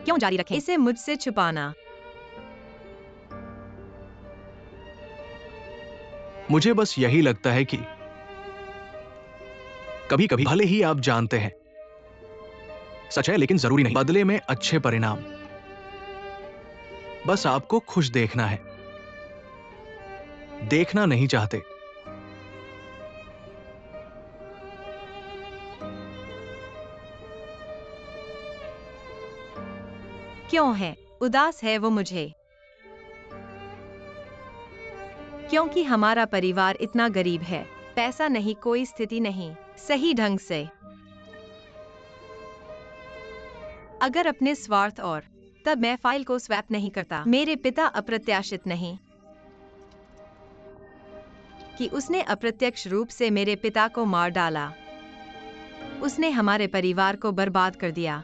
Speaker 2: क्यों जारी रखें इसे मुझसे छुपाना?
Speaker 1: मुझे बस यही लगता है कि कभी कभी भले ही आप जानते हैं सच है, लेकिन जरूरी नहीं। बदले में अच्छे परिणाम। बस आपको खुश देखना है, देखना नहीं चाहते।
Speaker 2: क्यों है उदास है वो मुझे? क्योंकि हमारा परिवार इतना गरीब है। पैसा नहीं, कोई स्थिति नहीं सही ढंग से। अगर अपने स्वार्थ और तब मैं फाइल को स्वैप नहीं करता। मेरे पिता अप्रत्याशित नहीं कि उसने अप्रत्यक्ष रूप से मेरे पिता को मार डाला। उसने हमारे परिवार को बर्बाद कर दिया।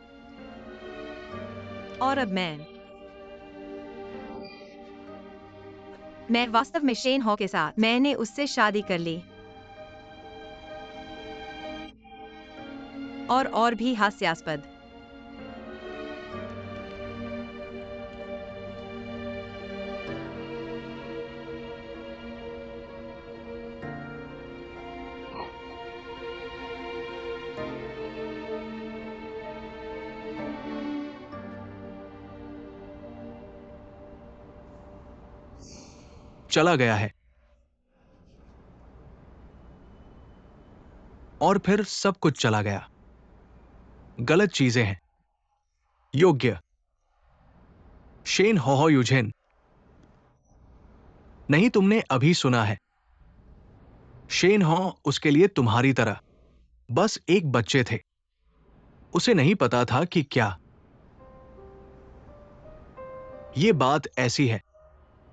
Speaker 2: और अब मैं वास्तव में शेन हॉ के साथ मैंने उससे शादी कर ली। और भी हास्यास्पद।
Speaker 1: चला गया है और फिर सब कुछ चला गया। गलत चीजें हैं। योग्य शेन हॉ यूजेन। नहीं, तुमने अभी सुना है। शेन हॉ उसके लिए तुम्हारी तरह बस एक बच्चे थे। उसे नहीं पता था कि क्या ये बात ऐसी है।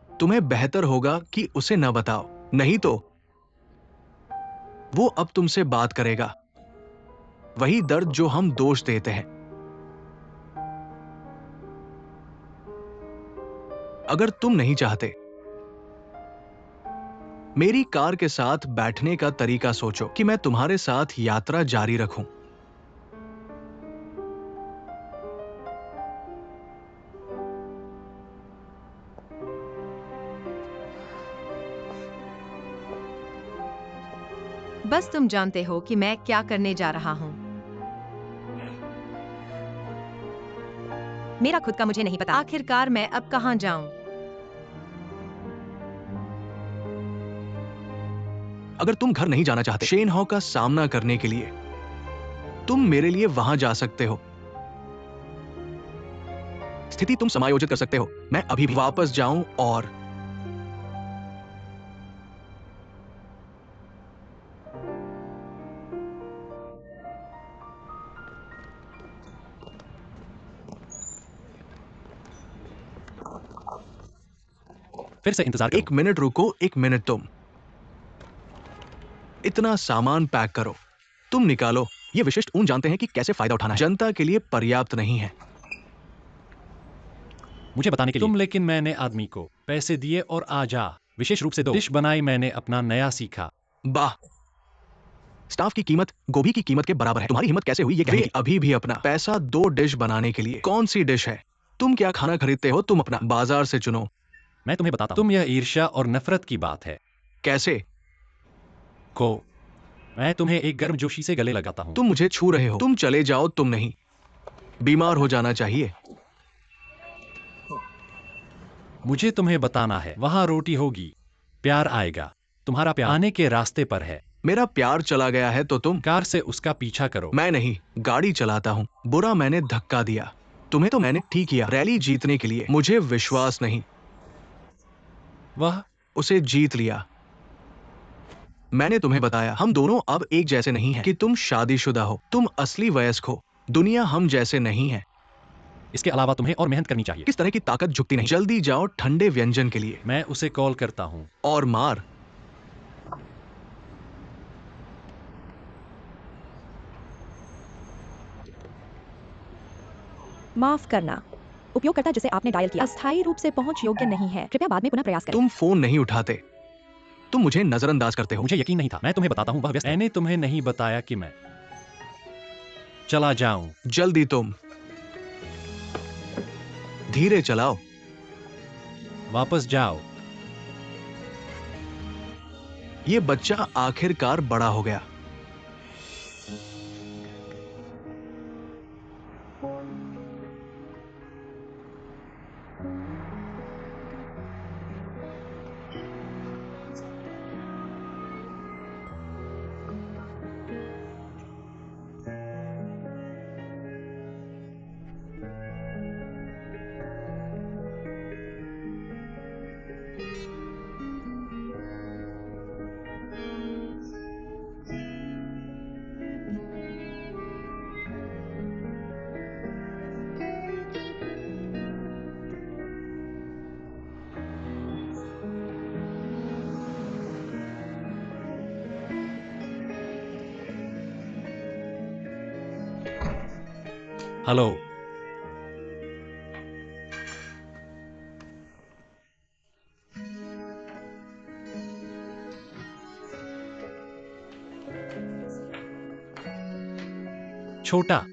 Speaker 1: तुम्हें बेहतर होगा कि उसे न बताओ, नहीं तो वो अब तुमसे बात करेगा। वही दर्द जो हम दोष देते हैं। अगर तुम नहीं चाहते, मेरी कार के साथ बैठने का तरीका सोचो कि मैं तुम्हारे साथ यात्रा जारी रखूं।
Speaker 2: बस तुम जानते हो कि मैं क्या करने जा रहा हूं। मेरा खुद का मुझे नहीं पता। आखिरकार मैं अब कहां जाऊं?
Speaker 1: अगर तुम घर नहीं जाना चाहते शेन हॉ का सामना करने के लिए, तुम मेरे लिए वहां जा सकते हो। स्थिति तुम समायोजित कर सकते हो। मैं अभी भी वापस जाऊं और
Speaker 4: फिर से इंतजार करो।
Speaker 1: 1 मिनट रुको, 1 मिनट। तुम इतना सामान पैक करो, तुम निकालो। ये विशिष्ट ऊन जानते हैं कि कैसे फायदा उठाना है। जनता के लिए पर्याप्त नहीं है।
Speaker 4: मुझे बताने के लिए तुम, लेकिन मैंने आदमी को पैसे दिए और आ जा, विशेष रूप से 2 डिश बनाई, मैंने अपना नया सीखा।
Speaker 1: वाह, स्टाफ की कीमत गोभी की कीमत के बराबर है। तुम्हारी हिम्मत कैसे हुई ये कहने की? अभी भी अपना पैसा 2 डिश बनाने के लिए। कौन सी डिश है? तुम क्या खाना खरीदते हो? तुम अपना बाजार से चुनो।
Speaker 4: मैं तुम्हें बताता हूं, तुम, यह ईर्ष्या और नफरत की बात है।
Speaker 1: कैसे?
Speaker 4: को मैं तुम्हें एक गर्मजोशी से गले लगाता हूं।
Speaker 1: तुम मुझे छू रहे हो। तुम चले जाओ, तुम नहीं। बीमार हो जाना चाहिए।
Speaker 4: मुझे तुम्हें बताना है, वहां रोटी होगी, प्यार आएगा, तुम्हारा प्यार आने के रास्ते पर है।
Speaker 1: मेरा प्यार चला गया है तो तुम?
Speaker 4: कार से उसका पीछा करो।
Speaker 1: मैं नहीं, गाड़ी चलाता हूँ। बुरा, मैंने धक्का दिया। तुम्हें तो मैंने ठीक किया, रैली जीतने के लिए। मुझे विश्वास नहीं।
Speaker 4: वह
Speaker 1: उसे जीत लिया। मैंने तुम्हें बताया, हम दोनों अब एक जैसे नहीं हैं। कि तुम शादीशुदा हो, तुम असली वयस्क हो। दुनिया हम जैसे नहीं है।
Speaker 4: इसके अलावा तुम्हें और मेहनत करनी चाहिए।
Speaker 1: किस तरह की ताकत झुकती नहीं। जल्दी जाओ ठंडे व्यंजन के लिए।
Speaker 4: मैं उसे कॉल करता हूं।
Speaker 1: और मार।
Speaker 3: माफ करना, उपयोगकर्ता जिसे आपने डायल किया अस्थायी रूप से पहुंच योग्य नहीं है, कृपया बाद में पुनः प्रयास करें।
Speaker 1: तुम फोन नहीं उठाते। तुम मुझे नजरअंदाज करते हो।
Speaker 4: मुझे यकीन नहीं था। मैं तुम्हें बताता हूं, वह व्यस्त है। मैंने तुम्हें नहीं बताया कि मैं चला जाऊं।
Speaker 1: जल्दी तुम। धीरे चलाओ।
Speaker 4: वापस जाओ।
Speaker 1: ये बच्चा आखिरकार बड़ा हो गया।
Speaker 4: हेलो। छोटा।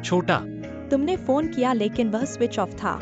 Speaker 4: छोटा।
Speaker 3: तुमने फोन किया लेकिन वह स्विच ऑफ था।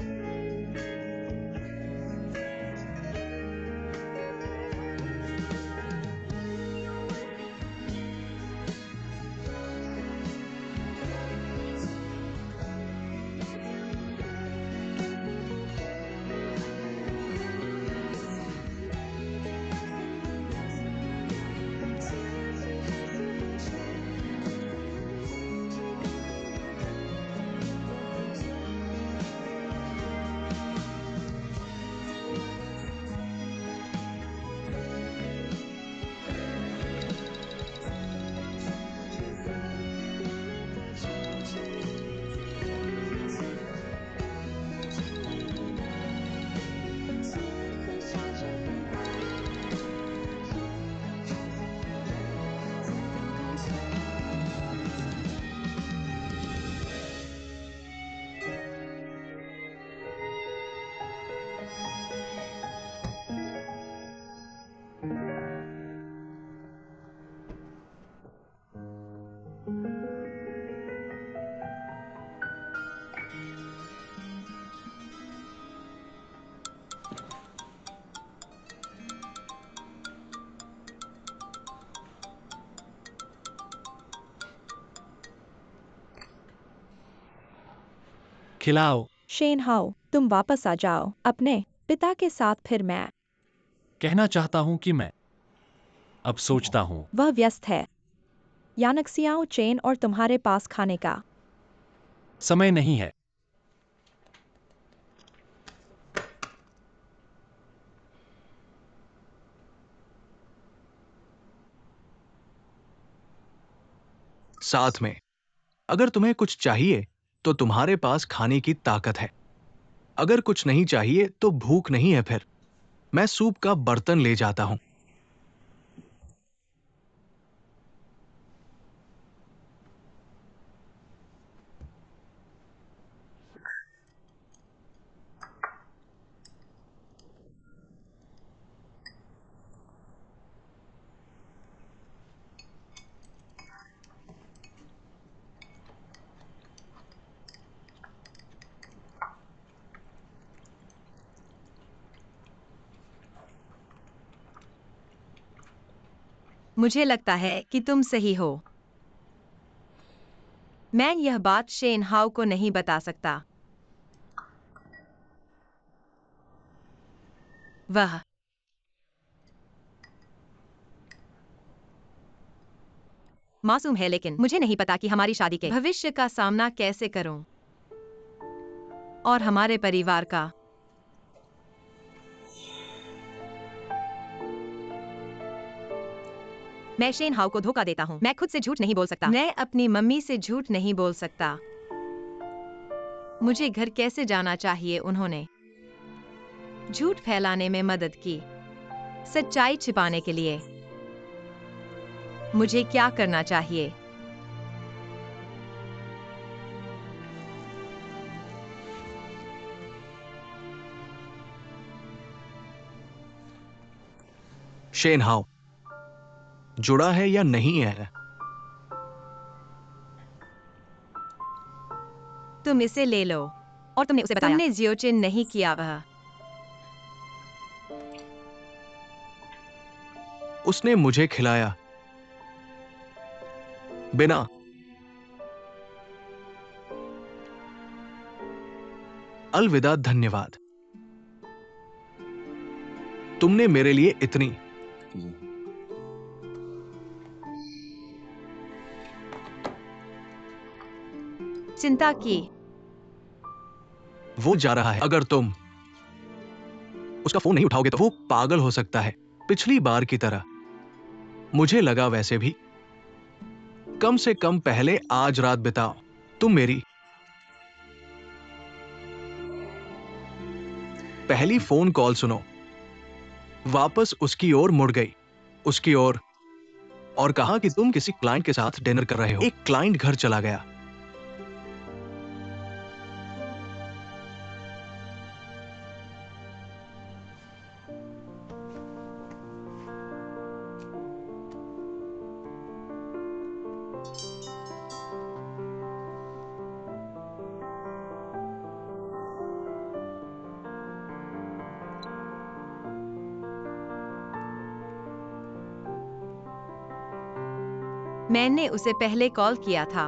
Speaker 4: खिलाओ।
Speaker 3: शेन हाउ, तुम वापस आ जाओ अपने पिता के साथ। फिर मैं
Speaker 4: कहना चाहता हूं कि मैं अब सोचता हूं।
Speaker 3: वह व्यस्त है। यानक्सियाओ चेन और तुम्हारे पास खाने का
Speaker 4: समय नहीं है।
Speaker 1: साथ में, अगर तुम्हें कुछ चाहिए तो तुम्हारे पास खाने की ताकत है। अगर कुछ नहीं चाहिए तो भूख नहीं है। फिर मैं सूप का बर्तन ले जाता हूं।
Speaker 2: मुझे लगता है कि तुम सही हो। मैं यह बात शेन हाउ को नहीं बता सकता। वह मासूम है, लेकिन मुझे नहीं पता कि हमारी शादी के भविष्य का सामना कैसे करूं और हमारे परिवार का। मैं शेन हाउ को धोखा देता हूं। मैं खुद से झूठ नहीं बोल सकता। मैं अपनी मम्मी से झूठ नहीं बोल सकता। मुझे घर कैसे जाना चाहिए? उन्होंने झूठ फैलाने में मदद की। सच्चाई छिपाने के लिए मुझे क्या करना चाहिए?
Speaker 1: शेन हाउ जुड़ा है या नहीं है?
Speaker 2: तुम इसे ले लो। और तुमने उसे बताया? तुमने जियोचिन नहीं किया। वह
Speaker 1: उसने मुझे खिलाया बिना। अलविदा, धन्यवाद। तुमने मेरे लिए इतनी
Speaker 2: चिंता की।
Speaker 1: वो जा रहा है। अगर तुम उसका फोन नहीं उठाओगे तो वो पागल हो सकता है, पिछली बार की तरह। मुझे लगा वैसे भी कम से कम पहले आज रात बिताओ। तुम मेरी पहली फोन कॉल सुनो। वापस उसकी ओर मुड़ गई, उसकी ओर, और कहा कि तुम किसी क्लाइंट के साथ डिनर कर रहे हो। एक क्लाइंट घर चला गया।
Speaker 2: मैंने उसे पहले कॉल किया था।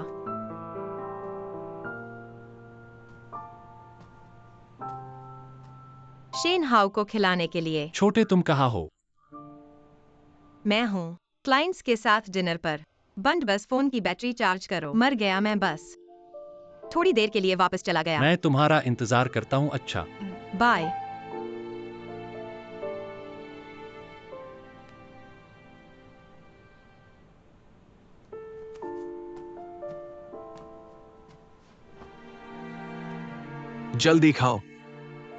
Speaker 2: शेन हाउ को खिलाने के लिए।
Speaker 4: छोटे, तुम कहाँ हो?
Speaker 2: मैं हूँ क्लाइंट्स के साथ डिनर पर। बंद, बस फोन की बैटरी चार्ज करो। मर गया मैं, बस थोड़ी देर के लिए वापस चला गया।
Speaker 4: मैं तुम्हारा इंतजार करता हूं। अच्छा।
Speaker 2: बाय।
Speaker 1: जल्दी खाओ,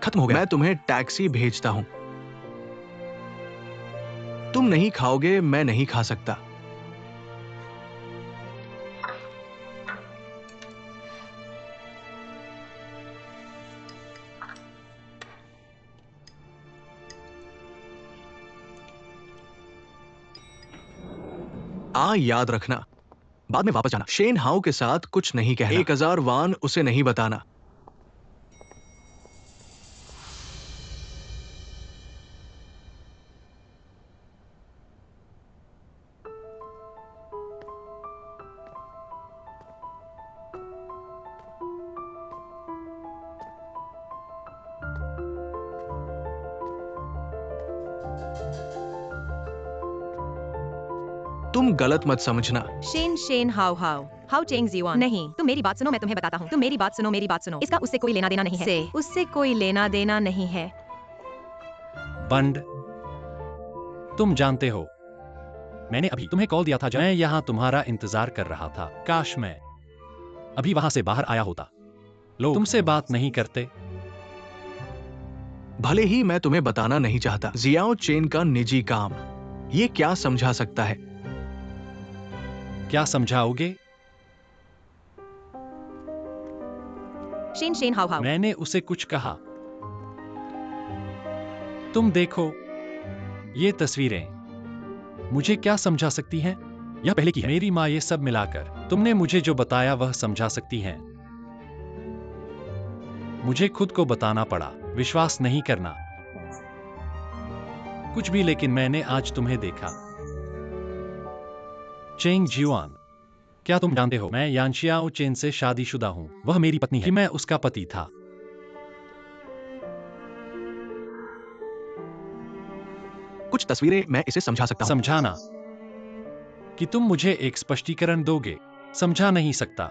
Speaker 1: खत्म हो गया। मैं तुम्हें टैक्सी भेजता हूं। तुम नहीं खाओगे, मैं नहीं खा सकता। याद रखना, बाद में वापस जाना। शेन हाउ के साथ कुछ नहीं कहना। 1000 वान उसे नहीं बताना। तुम गलत मत समझना।
Speaker 2: शेन शेन हाउ हाउ हाउ चेंग जीवान। नहीं, तुम मेरी बात सुनो, मैं तुम्हें बताता हूँ। तुम मेरी बात सुनो, मेरी बात सुनो। इसका उससे कोई लेना देना नहीं है। उससे कोई लेना देना नहीं है।
Speaker 4: बंड, तुम जानते हो, मैंने अभी तुम्हें कॉल दिया था जब मैं यहाँ तुम्हारा इंतजार कर रहा था। काश मैं अभी वहां से बाहर आया होता। लोग तुमसे बात नहीं करते।
Speaker 1: भले ही मैं तुम्हें बताना नहीं चाहता, जियाओ चेन का निजी काम ये क्या समझा सकता है?
Speaker 4: क्या समझाओगे?
Speaker 2: शेन शेन हाउ हाउ।
Speaker 4: मैंने उसे कुछ कहा। तुम देखो, ये तस्वीरें मुझे क्या समझा सकती हैं? यह पहले की है। मेरी माँ ये सब मिलाकर तुमने मुझे जो बताया वह समझा सकती हैं। मुझे खुद को बताना पड़ा, विश्वास नहीं करना कुछ भी, लेकिन मैंने आज तुम्हें देखा। चेंग जिवान, क्या तुम जानते हो, मैं यानशियाओ चेन से शादीशुदा हूँ। वह मेरी पत्नी है कि मैं उसका पति था।
Speaker 1: कुछ तस्वीरें मैं इसे समझा सकता हूँ।
Speaker 4: समझाना कि तुम मुझे एक स्पष्टीकरण दोगे, समझा नहीं सकता।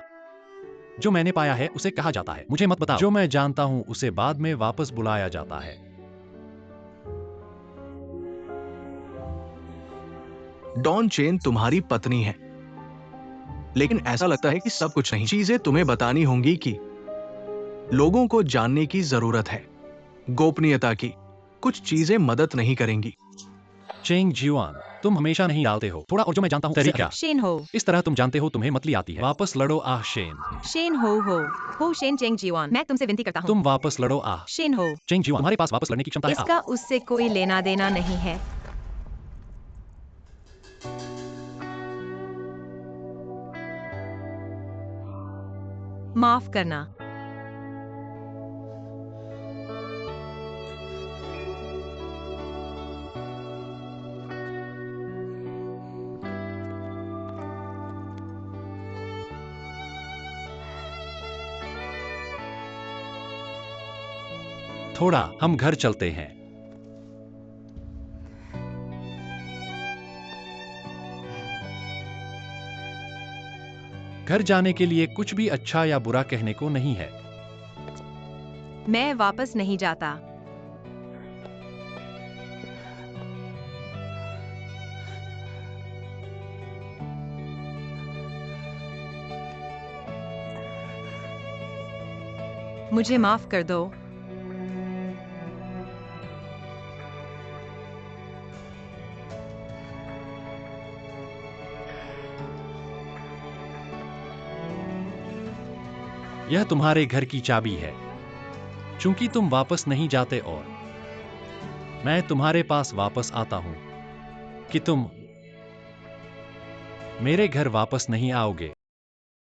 Speaker 4: जो मैंने पाया है उसे कहा जाता है, मुझे मत बताओ। जो मैं जानता हूं उसे बाद में वापस बुलाया जाता है।
Speaker 1: डॉन चेन तुम्हारी पत्नी है, लेकिन ऐसा लगता है कि सब कुछ नहीं। चीजें तुम्हें बतानी होंगी कि लोगों को जानने की जरूरत है, गोपनीयता की। कुछ चीजें मदद नहीं करेंगी।
Speaker 4: चेंग जिवान, तुम हमेशा नहीं डालते हो थोड़ा, और जो मैं जानता हूं तरीका।
Speaker 2: शेन हो
Speaker 4: इस तरह तुम जानते हो तुम्हें मतली आती है। वापस लड़ो आह शेन।
Speaker 2: शेन हो शेन चेंग जीवान। मैं तुमसे विनती करता हूँ।
Speaker 4: तुम वापस लड़ो आह।
Speaker 2: शेन हो,
Speaker 4: चेंग जिवान, तुम्हारे पास वापस लड़ने की क्षमता है।
Speaker 2: इसका उससे कोई लेना देना नहीं है। माफ करना।
Speaker 4: थोड़ा, हम घर चलते हैं। घर जाने के लिए कुछ भी अच्छा या बुरा कहने को नहीं है।
Speaker 2: मैं वापस नहीं जाता। मुझे माफ कर दो।
Speaker 4: यह तुम्हारे घर की चाबी है। चूंकि तुम वापस नहीं जाते और मैं तुम्हारे पास वापस आता हूं कि तुम मेरे घर वापस नहीं आओगे।